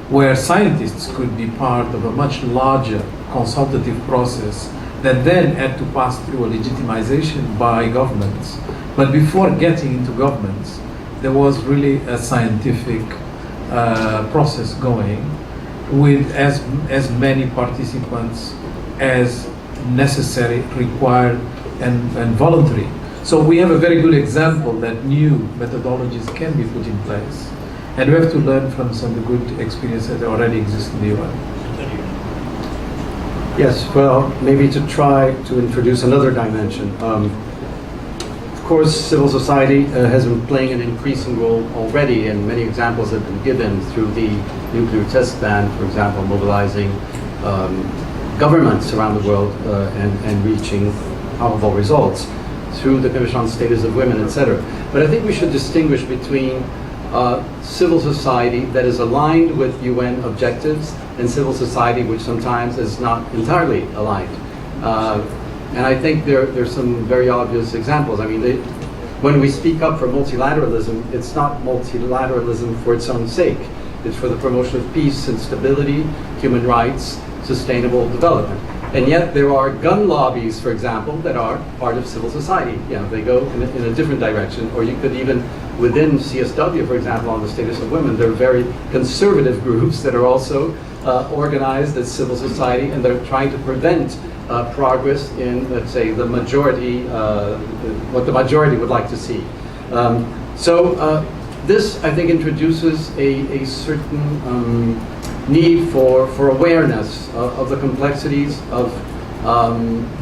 where scientists could be part of a much larger consultative process that then had to pass through a legitimization by governments. But before getting into governments, there was really a scientific process going with as many participants as necessary, required, and voluntary. So we have a very good example that new methodologies can be put in place, and we have to learn from some of the good experiences that already exist in the UN. Yes, well, maybe to try to introduce another dimension. Of course, civil society has been playing an increasing role already, and many examples have been given through the nuclear test ban, for example, mobilizing governments around the world and reaching powerful results through the Commission on Status of Women, etc. But I think we should distinguish between civil society that is aligned with UN objectives and civil society which sometimes is not entirely aligned. And I think there's some very obvious examples. I mean, when we speak up for multilateralism, it's not multilateralism for its own sake. It's for the promotion of peace and stability, human rights, sustainable development. And yet there are gun lobbies, for example, that are part of civil society. They go in a different direction. Or you could even, within CSW, for example, on the status of women, there are very conservative groups that are also organized as civil society, and they're trying to prevent progress in, let's say, the majority, what the majority would like to see. This, I think, introduces a certain need for awareness of the complexities of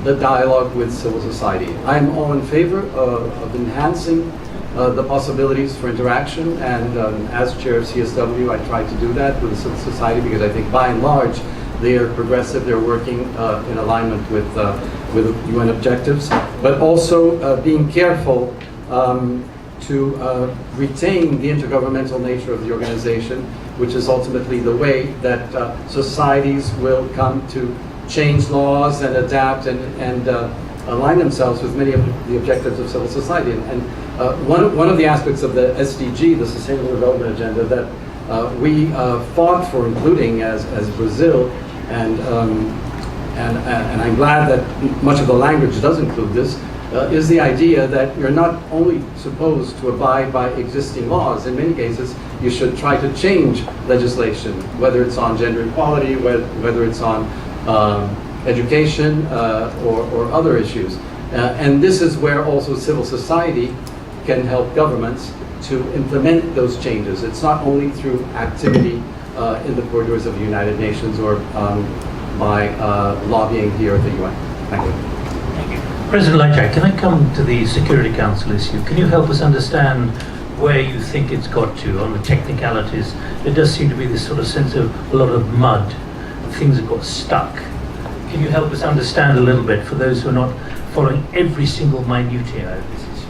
the dialogue with civil society. I'm all in favor of enhancing the possibilities for interaction, and as chair of CSW, I try to do that with civil society because I think by and large they are progressive, they're working in alignment with UN objectives, but also being careful to retain the intergovernmental nature of the organization, which is ultimately the way that societies will come to change laws and adapt and align themselves with many of the objectives of civil society. And one of the aspects of the SDG, the Sustainable Development Agenda, that we fought for including as Brazil, and I'm glad that much of the language does include this, is the idea that you're not only supposed to abide by existing laws. In many cases, you should try to change legislation, whether it's on gender equality, whether it's on education or other issues. And this is where also civil society can help governments to implement those changes. It's not only through activity in the corridors of the United Nations or by lobbying here at the UN. Thank you. Thank you. President Lajczak, can I come to the Security Council issue? Can you help us understand where you think it's got to on the technicalities? There does seem to be this sort of sense of a lot of mud. Things have got stuck. Can you help us understand a little bit for those who are not following every single minutiae of this issue?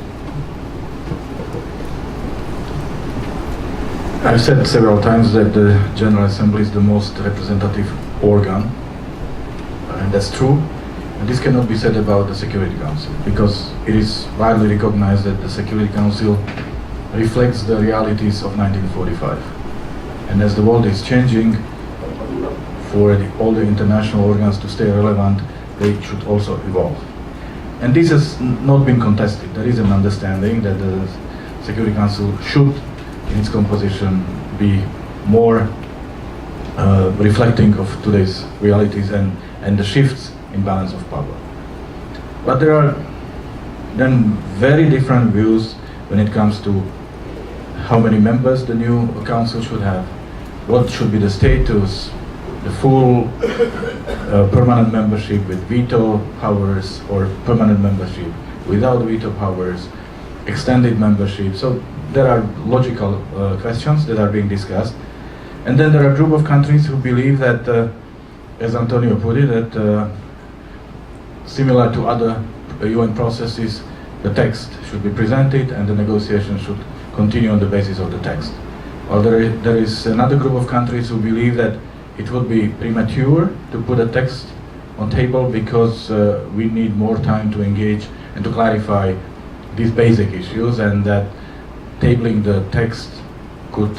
I've said several times that the General Assembly is the most representative organ, and that's true. And this cannot be said about the Security Council, because it is widely recognized that the Security Council reflects the realities of 1945. And as the world is changing, for all the international organs to stay relevant, they should also evolve. And this has not been contested. There is an understanding that the Security Council should, in its composition, be more reflecting of today's realities and the shifts in balance of power. But there are then very different views when it comes to how many members the new council should have, what should be the status, the full permanent membership with veto powers or permanent membership without veto powers, extended membership. So there are logical questions that are being discussed. And then there are a group of countries who believe that, as Antonio put it, that similar to other UN processes, the text should be presented and the negotiation should continue on the basis of the text. While there is another group of countries who believe that it would be premature to put a text on table because we need more time to engage and to clarify these basic issues, and that tabling the text could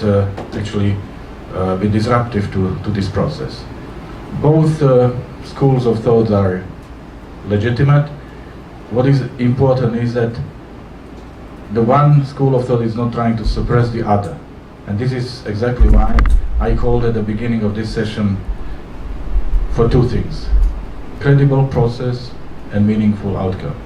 actually be disruptive to this process. Both schools of thought are legitimate. What is important is that the one school of thought is not trying to suppress the other. And this is exactly why I called at the beginning of this session for two things: credible process and meaningful outcome.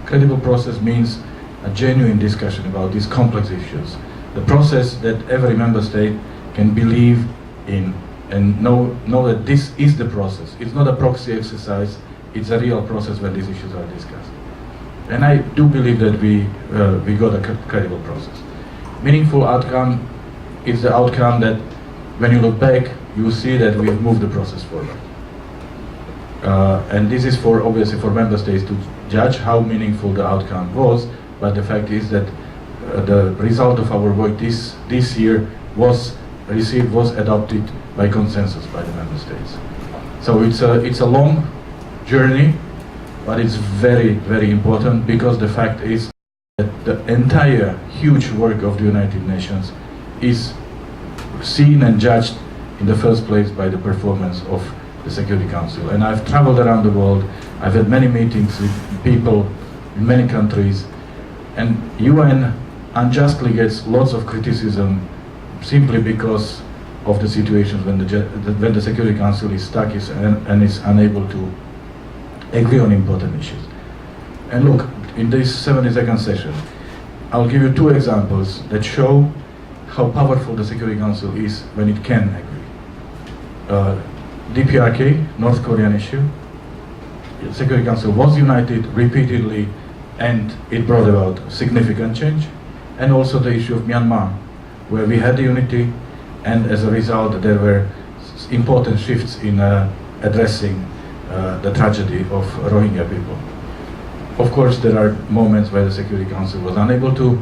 Credible process means a genuine discussion about these complex issues. The process that every member state can believe in and know that this is the process. It's not a proxy exercise, it's a real process when these issues are discussed. And I do believe that we got a credible process. Meaningful outcome is the outcome that when you look back, you see that we have moved the process forward. And this is obviously for member states to judge how meaningful the outcome was, but the fact is that the result of our work this year was adopted by consensus by the member states. So it's a long journey, but it's very, very important, because the fact is that the entire huge work of the United Nations is seen and judged in the first place by the performance of the Security Council. And I've traveled around the world, I've had many meetings with people in many countries, and UN unjustly gets lots of criticism simply because of the situations when the Security Council is stuck and is unable to agree on important issues. And look, in this 70-second session, I'll give you two examples that show how powerful the Security Council is when it can agree. DPRK, North Korean issue. The Security Council was united repeatedly, and it brought about significant change. And also the issue of Myanmar, where we had unity, and as a result there were important shifts in addressing the tragedy of Rohingya people. Of course, there are moments where the Security Council was unable to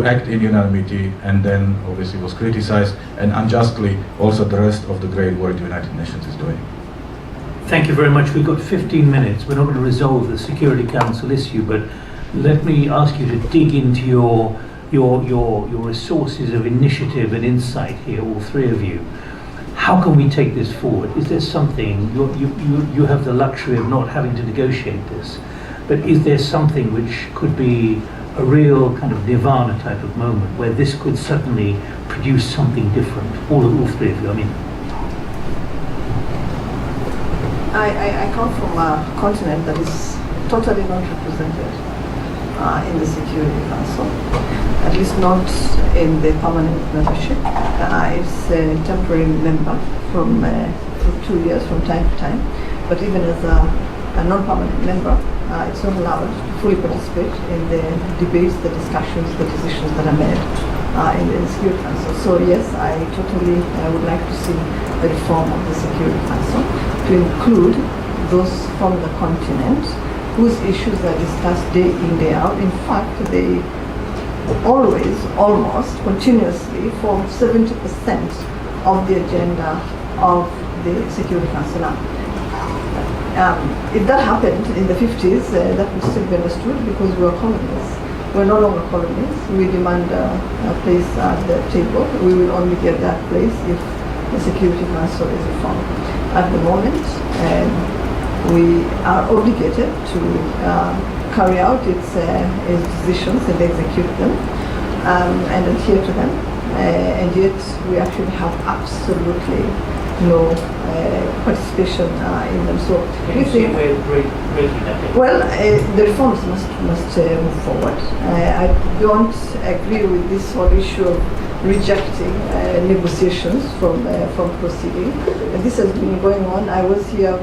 act in unanimity, and then obviously was criticized, and unjustly also the rest of the great work the United Nations is doing. Thank you very much. We've got 15 minutes. We're not going to resolve the Security Council issue, but let me ask you to dig into your resources of initiative and insight here, all three of you. How can we take this forward? Is there something, you have the luxury of not having to negotiate this, but is there something which could be a real kind of nirvana type of moment where this could suddenly produce something different? All three of you, I mean. I come from a continent that is totally not represented in the Security Council, at least not in the permanent membership. It's a temporary member for 2 years from time to time, but even as a non-permanent member, it's not allowed to fully participate in the debates, the discussions, the decisions that are made in the Security Council. So yes, I totally would like to see a reform of the Security Council to include those from the continent whose issues are discussed day in, day out. In fact, they always, almost continuously form 70% of the agenda of the Security Council. If that happened in the 50s, that would still be understood because we were colonies. We're no longer colonies. We demand a place at the table. We will only get that place if the Security Council is reformed. At the moment, we are obligated to carry out its decisions and execute them and adhere to them. And yet we actually have absolutely no participation in them. So Can you see a way of breaking that? well, the reforms must move forward. I don't agree with this whole issue of rejecting negotiations from proceeding. And this has been going on. I was here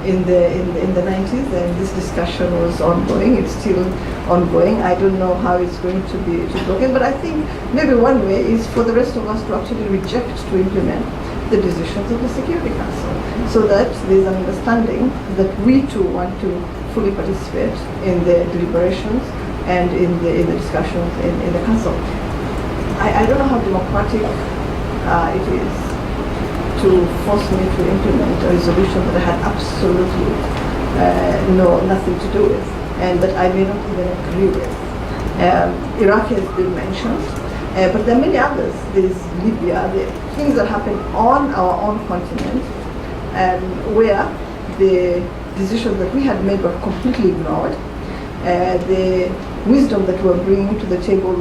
in the 90s, and this discussion was ongoing. It's still ongoing. I don't know how it's going to be broken, but I think maybe one way is for the rest of us to actually reject to implement the decisions of the Security Council, so that there's an understanding that we too want to fully participate in the deliberations and in the discussions in the Council. I don't know how democratic it is to force me to implement a resolution that I had absolutely nothing to do with, and that I may not even agree with. Iraq has been mentioned, but there are many others. There's Libya, the things that happen on our own continent, where the decisions that we had made were completely ignored. The wisdom that we were bringing to the table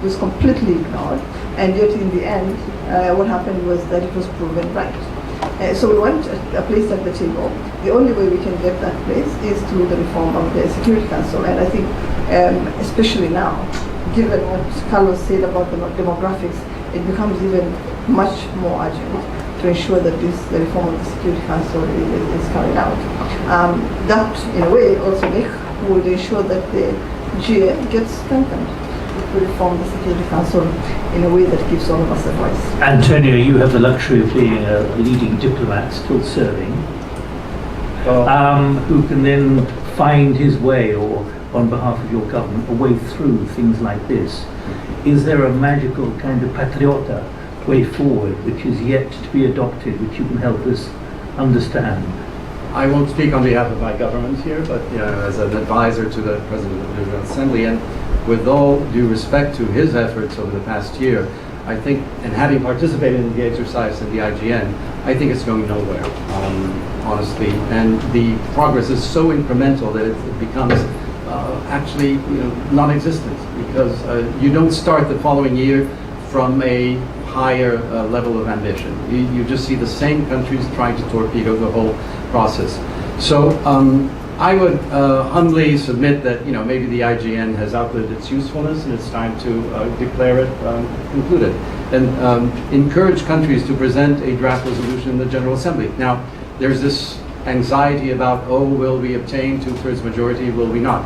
was completely ignored, and yet in the end, what happened was that it was proven right. So we want a place at the table. The only way we can get that place is through the reform of the Security Council, and I think especially now, given what Carlos said about the demographics, it becomes even much more urgent to ensure that the reform of the Security Council is carried out. That, in a way, also would ensure that the GA gets strengthened if we reform the Security Council in a way that gives all of us a voice. Antonio, you have the luxury of being a leading diplomat still serving, who can then find his way, or on behalf of your government, a way through things like this. Is there a magical kind of patriota way forward which is yet to be adopted, which you can help us understand? I won't speak on behalf of my government here, but as an advisor to the President of the General Assembly, and with all due respect to his efforts over the past year, I think, and having participated in the exercise in the IGN, I think it's going nowhere, honestly. And the progress is so incremental that it becomes actually non-existent, because you don't start the following year from a higher level of ambition. You just see the same countries trying to torpedo the whole process. So I would humbly submit that maybe the IGN has outlived its usefulness and it's time to declare it concluded, and encourage countries to present a draft resolution in the General Assembly. Now, there's this anxiety about, will we obtain 2/3 majority, will we not?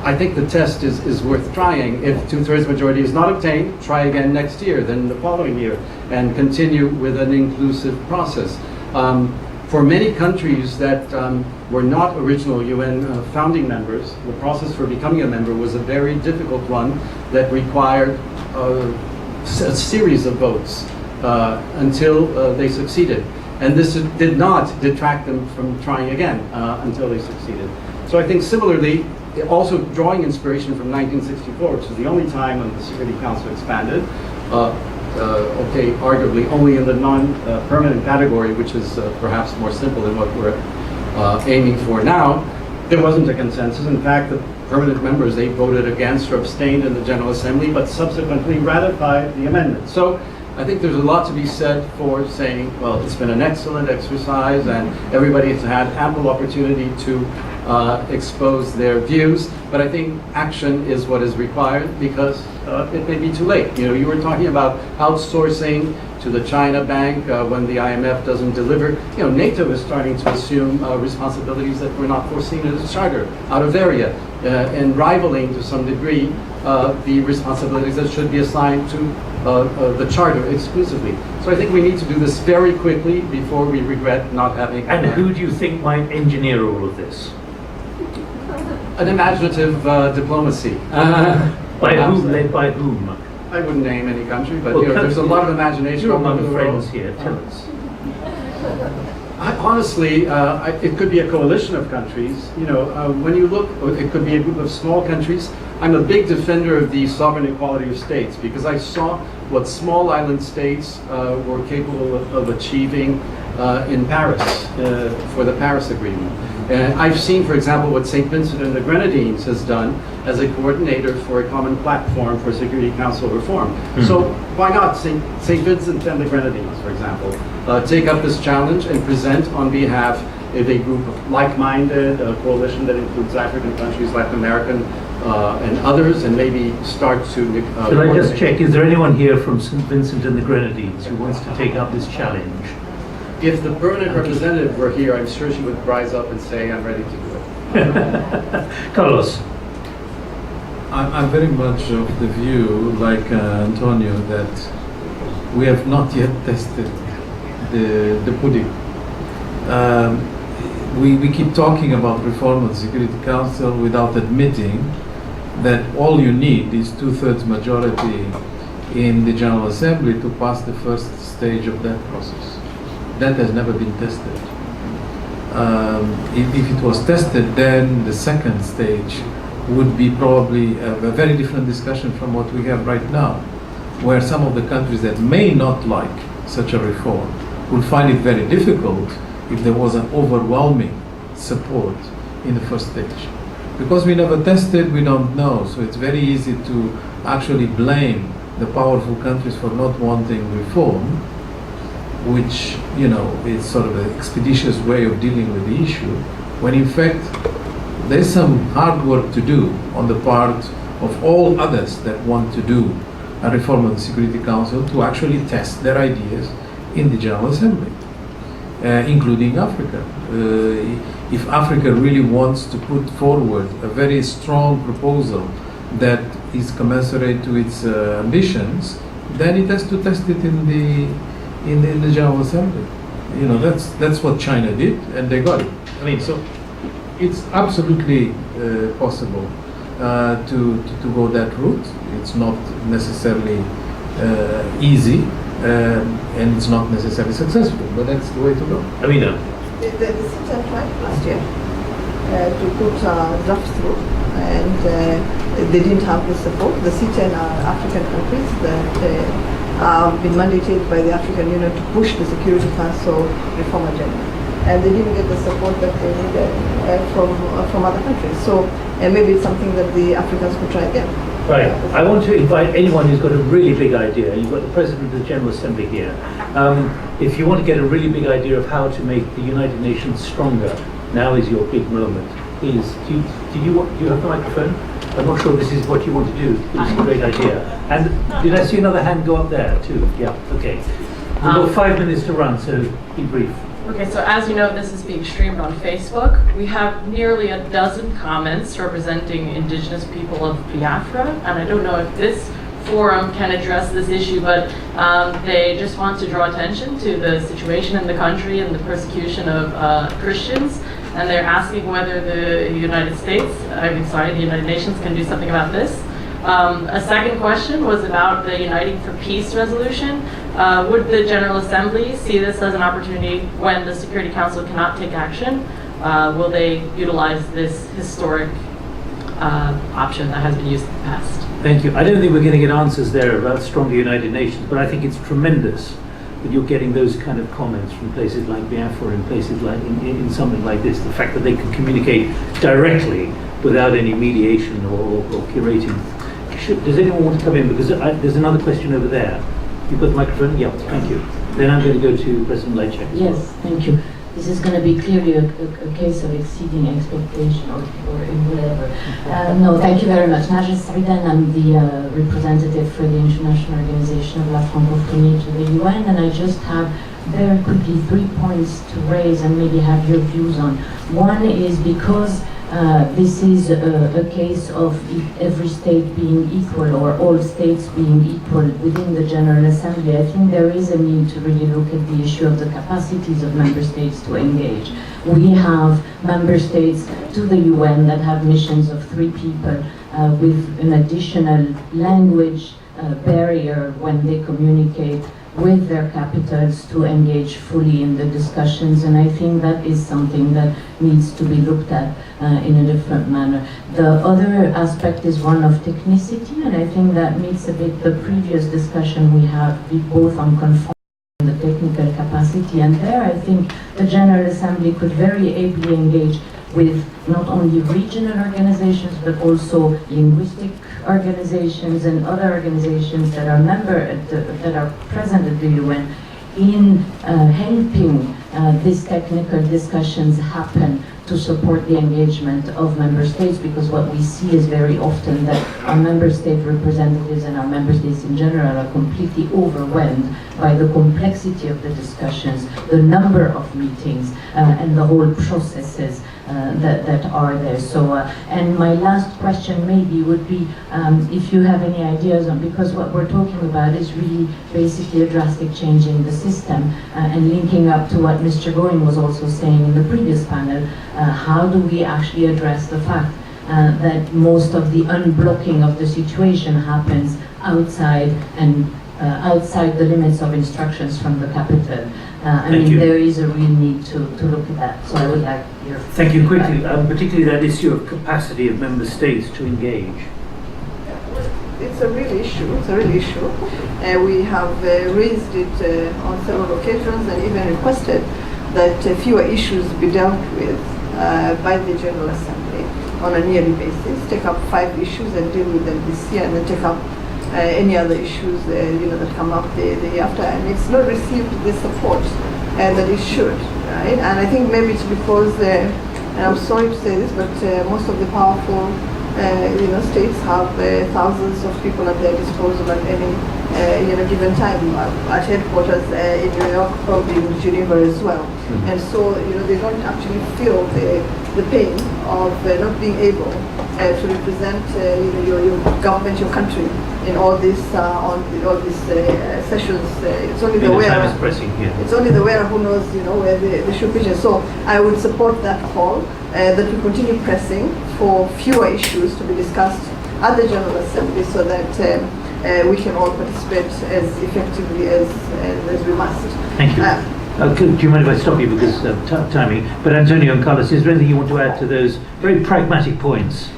I think the test is worth trying. If 2/3 majority is not obtained, try again next year, then the following year, and continue with an inclusive process. For many countries that were not original UN founding members, the process for becoming a member was a very difficult one that required a series of votes until they succeeded. And this did not detract them from trying again until they succeeded. So I think similarly, also drawing inspiration from 1964, which is the only time when the Security Council expanded, arguably only in the non-permanent category, which is perhaps more simple than what we're aiming for now. There wasn't a consensus. In fact, the permanent members, they voted against or abstained in the General Assembly, but subsequently ratified the amendment. So I think there's a lot to be said for saying, well, it's been an excellent exercise and everybody has had ample opportunity to expose their views, but I think action is what is required because it may be too late. You know, you were talking about outsourcing to the China bank when the IMF doesn't deliver. You know, NATO is starting to assume responsibilities that were not foreseen in the charter out of area and rivaling to some degree the responsibilities that should be assigned to the charter exclusively. So I think we need to do this very quickly before we regret not having. And who do you think might engineer all of this? An imaginative diplomacy. By whom? Led by whom? I wouldn't name any country, but Well, you know, there's a lot of imagination. You're all over among the friends world. here. Tell us. Honestly, it could be a coalition of countries. You know, when you look, it could be a group of small countries. I'm a big defender of the sovereign equality of states because I saw what small island states were capable of achieving in Paris for the Paris Agreement. And I've seen, for example, what St. Vincent and the Grenadines has done as a coordinator for a common platform for Security Council reform. So why not St. Vincent and the Grenadines, for example, take up this challenge and present on behalf of a group of like-minded coalition that includes African countries, Latin American, and others, and maybe start to. Should I just check? Is there anyone here from St. Vincent and the Grenadines who wants to take up this challenge? If the permanent representative were here, I'm sure she would rise up and say, I'm ready to do it. Carlos. I'm very much of the view, like Antonio, that we have not yet tested the pudding. We keep talking about reform of the Security Council without admitting that all you need is 2/3 majority in the General Assembly to pass the first stage of that process. That has never been tested. If it was tested, then the second stage would be probably a very different discussion from what we have right now, where some of the countries that may not like such a reform would find it very difficult if there was an overwhelming support in the first stage. Because we never tested, we don't know, so it's very easy to actually blame the powerful countries for not wanting reform, which, you know, is sort of an expeditious way of dealing with the issue, when in fact there's some hard work to do on the part of all others that want to do a reform of the Security Council to actually test their ideas in the General Assembly, including Africa. If Africa really wants to put forward a very strong proposal that is commensurate to its ambitions, then it has to test it in the General Assembly. You know, that's what China did, and they got it. I mean, so it's absolutely possible to go that route. It's not necessarily easy, and it's not necessarily successful, but that's the way to go. Amina. The CITA tried last year to put drafts through, and they didn't have the support. The CITA are African countries that have been mandated by the African Union to push the Security Council reform agenda, and they didn't get the support that they needed from other countries. So, and maybe it's something that the Africans could try again. Right. I want to invite anyone who's got a really big idea. You've got the President of the General Assembly here. If you want to get a really big idea of how to make the United Nations stronger, now is your big moment. Please, do you have the microphone? I'm not sure this is what you want to do. It's a great idea. And did I see another hand go up there too? Yeah, okay. We've got 5 minutes to run, so be brief. Okay, so as you know, this is being streamed on Facebook. We have nearly a dozen comments representing indigenous people of Biafra, and I don't know if this forum can address this issue, but they just want to draw attention to the situation in the country and the persecution of Christians, and they're asking whether the United Nations can do something about this. A second question was about the Uniting for Peace resolution. Would the General Assembly see this as an opportunity when the Security Council cannot take action? Will they utilize this historic option that has been used in the past? Thank you. I don't think we're going to get answers there about stronger United Nations, but I think it's tremendous that you're getting those kind of comments from places like Biafra and places like in something like this, the fact that they can communicate directly without any mediation or curating. Does anyone want to come in? Because there's another question over there. You've got the microphone? Yeah, thank you. Then I'm going to go to President Lajcak. Yes, thank you. This is going to be clearly a case of exceeding expectation or whatever. No, thank you very much. Naja Saidan, I'm the representative for the International Organization of La Francophonie to the UN, and I just have very quickly 3 points to raise and maybe have your views on. One is because this is a case of every state being equal or all states being equal within the General Assembly. I think there is a need to really look at the issue of the capacities of member states to engage. We have member states to the UN that have missions of 3 people with an additional language barrier when they communicate with their capitals to engage fully in the discussions, and I think that is something that needs to be looked at in a different manner. The other aspect is one of technicity, and I think that meets a bit the previous discussion we had both on conformity and the technical capacity, and there I think the General Assembly could very ably engage with not only regional organizations but also linguistic organizations and other organizations that are that are present at the UN in helping these technical discussions happen to support the engagement of member states, because what we see is very often that our member state representatives and our member states in general are completely overwhelmed by the complexity of the discussions, the number of meetings, and the whole processes that are there. So, and my last question maybe would be if you have any ideas on, because what we're talking about is really basically a drastic change in the system, and linking up to what Mr. Goring was also saying in the previous panel, how do we actually address the fact that most of the unblocking of the situation happens outside and outside the limits of instructions from the capital. I mean, there is a real need to look at that. So I would like your Thank you. Quickly, particularly that issue of capacity of member states to engage. It's a real issue. It's a real issue. We have raised it on several occasions and even requested that fewer issues be dealt with by the General Assembly on a yearly basis. Take up 5 issues and deal with them this year, and then take up any other issues that come up the year after, and it's not received the support that it should, right? And I think maybe it's because, and I'm sorry to say this, but most of the powerful states have thousands of people at their disposal at any given time, at headquarters in New York, probably in Geneva as well. And so they don't actually feel the pain of not being able to represent your government, your country in all these sessions. It's only the wearer. Time is pressing here. It's only the wearer who knows where the shoe pinches. So I would support that call that we continue pressing for fewer issues to be discussed at the General Assembly, so that we can all participate as effectively as we must. Thank you. Do you mind if I stop you because of timing? But Antonio and Carlos, is there anything you want to add to those very pragmatic points?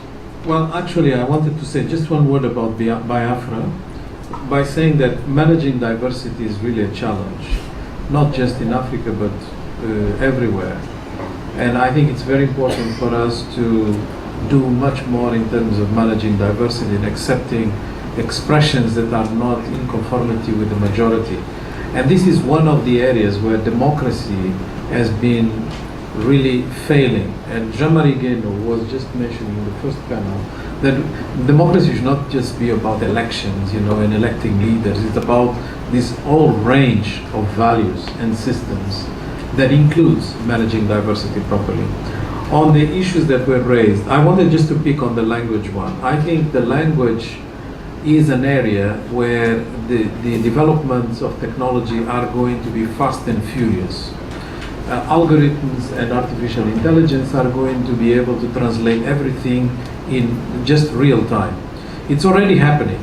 Well, actually, I wanted to say just one word about Biafra, by saying that managing diversity is really a challenge, not just in Africa, but everywhere. And I think it's very important for us to do much more in terms of managing diversity and accepting expressions that are not in conformity with the majority. And this is one of the areas where democracy has been really failing. And Jean-Marie Guénaud was just mentioning in the first panel that democracy should not just be about elections, and electing leaders. It's about this whole range of values and systems that includes managing diversity properly. On the issues that were raised, I wanted just to pick on the language one. I think the language is an area where the developments of technology are going to be fast and furious. Algorithms and artificial intelligence are going to be able to translate everything in just real time. It's already happening.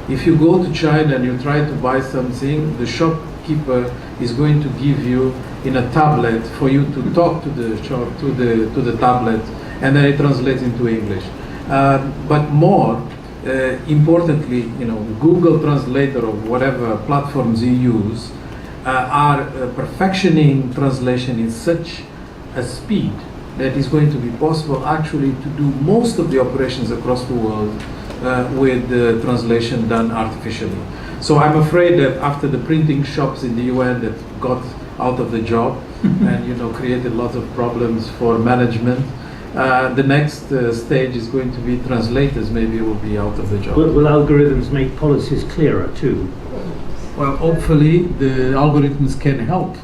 If you go to China and you try to buy something, the shopkeeper is going to give you in a tablet for you to talk to the shop, to the tablet, and then it translates into English. But more importantly, Google Translator or whatever platforms you use are perfectioning translation in such a speed that is going to be possible actually to do most of the operations across the world with the translation done artificially. So I'm afraid that after the printing shops in the UN that got out of the job and created lots of problems for management, the next stage is going to be translators maybe will be out of the job. Will algorithms make policies clearer too? Well, hopefully the algorithms can help.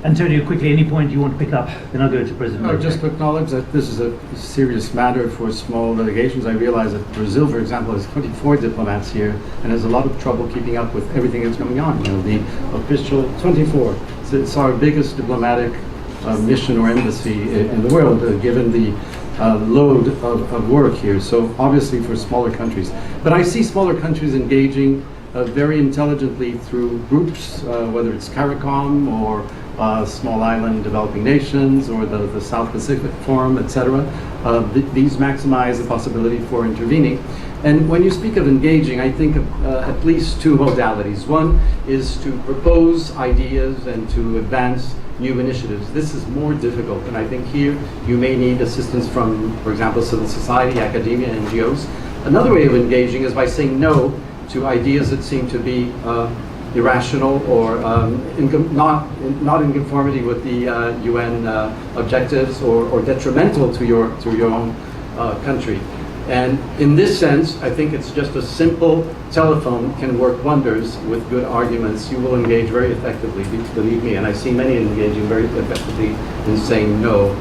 Antonio, quickly, any point you want to pick up, then I'll go to President. No, Lopez. just to acknowledge that this is a serious matter for small delegations. I realize that Brazil, for example, has 24 diplomats here and has a lot of trouble keeping up with everything that's going on. The official 24. So it's our biggest diplomatic mission or embassy in the world, given the load of work here. So obviously for smaller countries. But I see smaller countries engaging very intelligently through groups, whether it's CARICOM or Small Island Developing Nations or the South Pacific Forum, etc. These maximize the possibility for intervening. And when you speak of engaging, I think of at least two modalities. One is to propose ideas and to advance new initiatives. This is more difficult, and I think here you may need assistance from, for example, civil society, academia, NGOs. Another way of engaging is by saying no to ideas that seem to be irrational or not in conformity with the UN objectives or detrimental to your own country. And in this sense, I think it's just a simple telephone can work wonders with good arguments. You will engage very effectively, believe me, and I see many engaging very effectively in saying no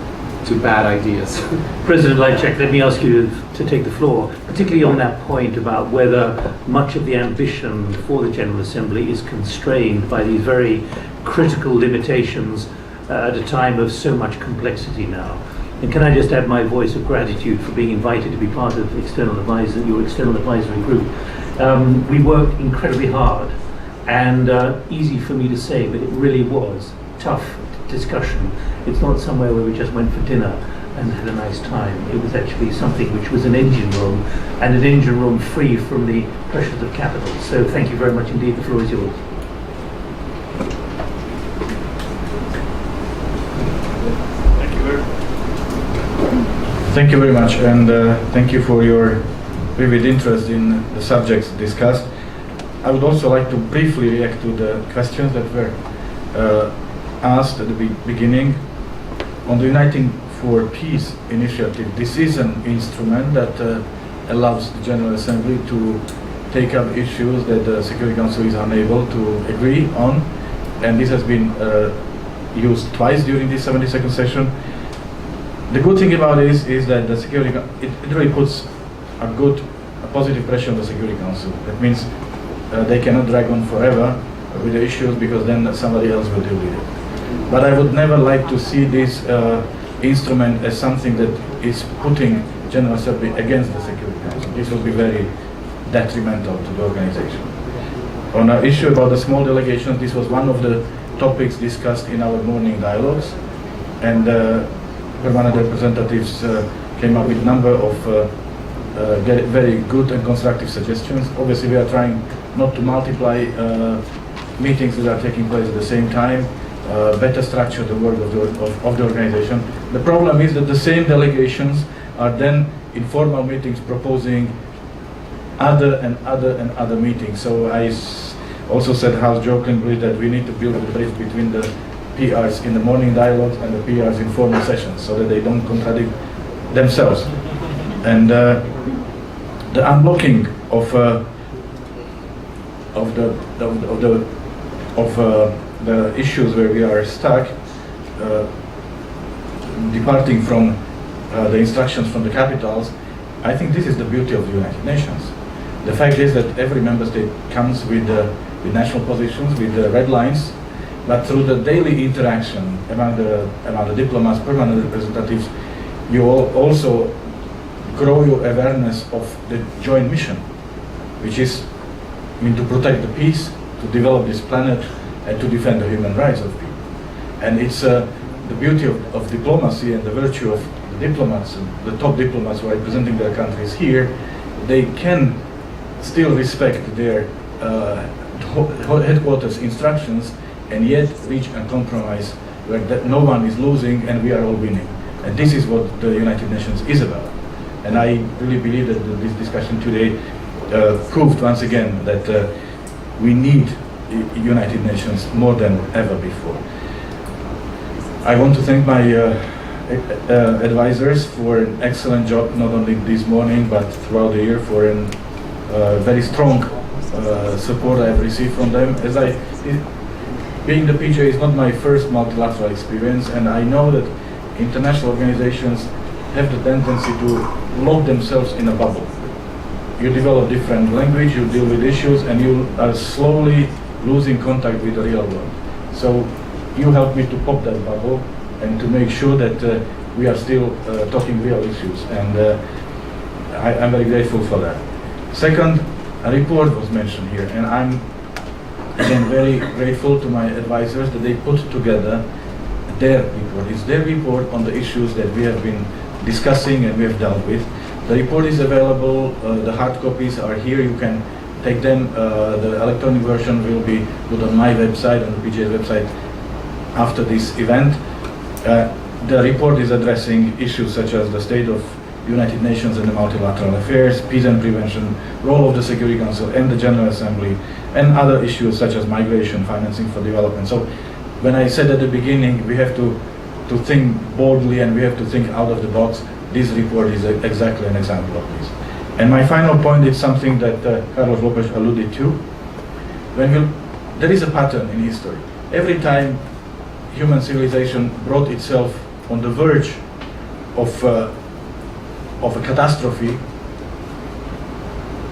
to bad ideas. President Lajcak, let me ask you to take the floor, particularly on that point about whether much of the ambition for the General Assembly is constrained by these very critical limitations at a time of so much complexity now. And can I just add my voice of gratitude for being invited to be part of your external advisory group. We worked incredibly hard and easy for me to say, but it really was tough discussion. It's not somewhere where we just went for dinner and had a nice time. It was actually something which was an engine room, and an engine room free from the pressures of capital. So thank you very much indeed. The floor is yours. Thank you very much, and thank you for your vivid interest in the subjects discussed. I would also like to briefly react to the questions that were asked at the beginning. On the Uniting for Peace initiative, this is an instrument that allows the General Assembly to take up issues that the Security Council is unable to agree on, and this has been used twice during this 72nd session. The good thing about this is that the it really puts a positive pressure on the Security Council. That means they cannot drag on forever with the issues, because then somebody else will deal with it. But I would never like to see this instrument as something that is putting General Assembly against the Security Council. This will be very detrimental to the organization. On an issue about the small delegations, this was one of the topics discussed in our morning dialogues, and permanent representatives came up with a number of very good and constructive suggestions. Obviously, we are trying not to multiply meetings that are taking place at the same time, better structure the work of the organization. The problem is that the same delegations are then in formal meetings proposing other and other meetings. So I also said half-jokingly that we need to build a bridge between the PRs in the morning dialogues and the PRs in formal sessions, so that they don't contradict themselves. And the unblocking of the issues where we are stuck, departing from the instructions from the capitals, I think this is the beauty of the United Nations. The fact is that every member state comes with national positions, with the red lines, but through the daily interaction among the diplomats, permanent representatives, you also grow your awareness of the joint mission, which is to protect the peace, to develop this planet, and to defend the human rights of people. And it's the beauty of diplomacy and the virtue of the diplomats, the top diplomats who are representing their countries here. They can still respect their headquarters instructions, and yet reach a compromise where no one is losing and we are all winning. And this is what the United Nations is about. And I really believe that this discussion today proved once again that we need United Nations more than ever before. I want to thank my advisors for an excellent job, not only this morning but throughout the year, for a very strong support I have received from them. Being the PGA is not my first multilateral experience, and I know that international organizations have the tendency to lock themselves in a bubble. You develop different language, you deal with issues, and you are slowly losing contact with the real world. So you help me to pop that bubble and to make sure that we are still talking real issues, and I'm very grateful for that. Second, a report was mentioned here, and I'm again very grateful to my advisors that they put together their report. It's their report on the issues that we have been discussing and we have dealt with. The report is available, the hard copies are here, you can take them. The electronic version will be put on my website, on the PGA website after this event. The report is addressing issues such as the state of United Nations and the multilateral affairs, peace and prevention, role of the Security Council and the General Assembly, and other issues such as migration, financing for development. So when I said at the beginning we have to think boldly and we have to think out of the box, this report is exactly an example of this. And my final point is something that Carlos Lopez alluded to. There is a pattern in history. Every time human civilization brought itself on the verge of a catastrophe,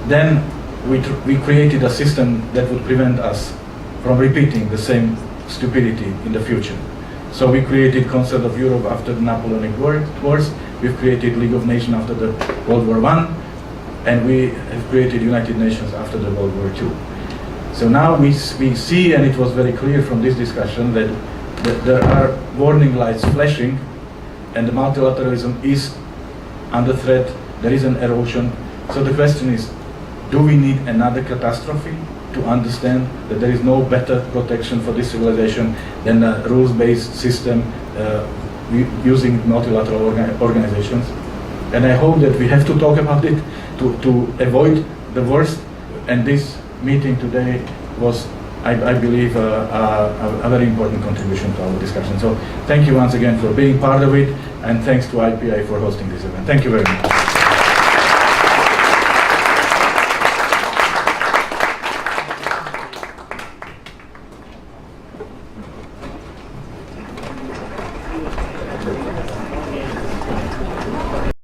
then we created a system that would prevent us from repeating the same stupidity in the future. So we created Concert of Europe after the Napoleonic Wars, we've created League of Nations after the World War I, and we have created United Nations after the World War II. So now we see, and it was very clear from this discussion, that there are warning lights flashing, and the multilateralism is under threat, there is an erosion. So the question is, do we need another catastrophe to understand that there is no better protection for this civilization than a rules-based system using multilateral organizations? And I hope that we have to talk about it to avoid the worst, and this meeting today was, I believe, a very important contribution to our discussion. So thank you once again for being part of it, and thanks to IPI for hosting this event. Thank you very much.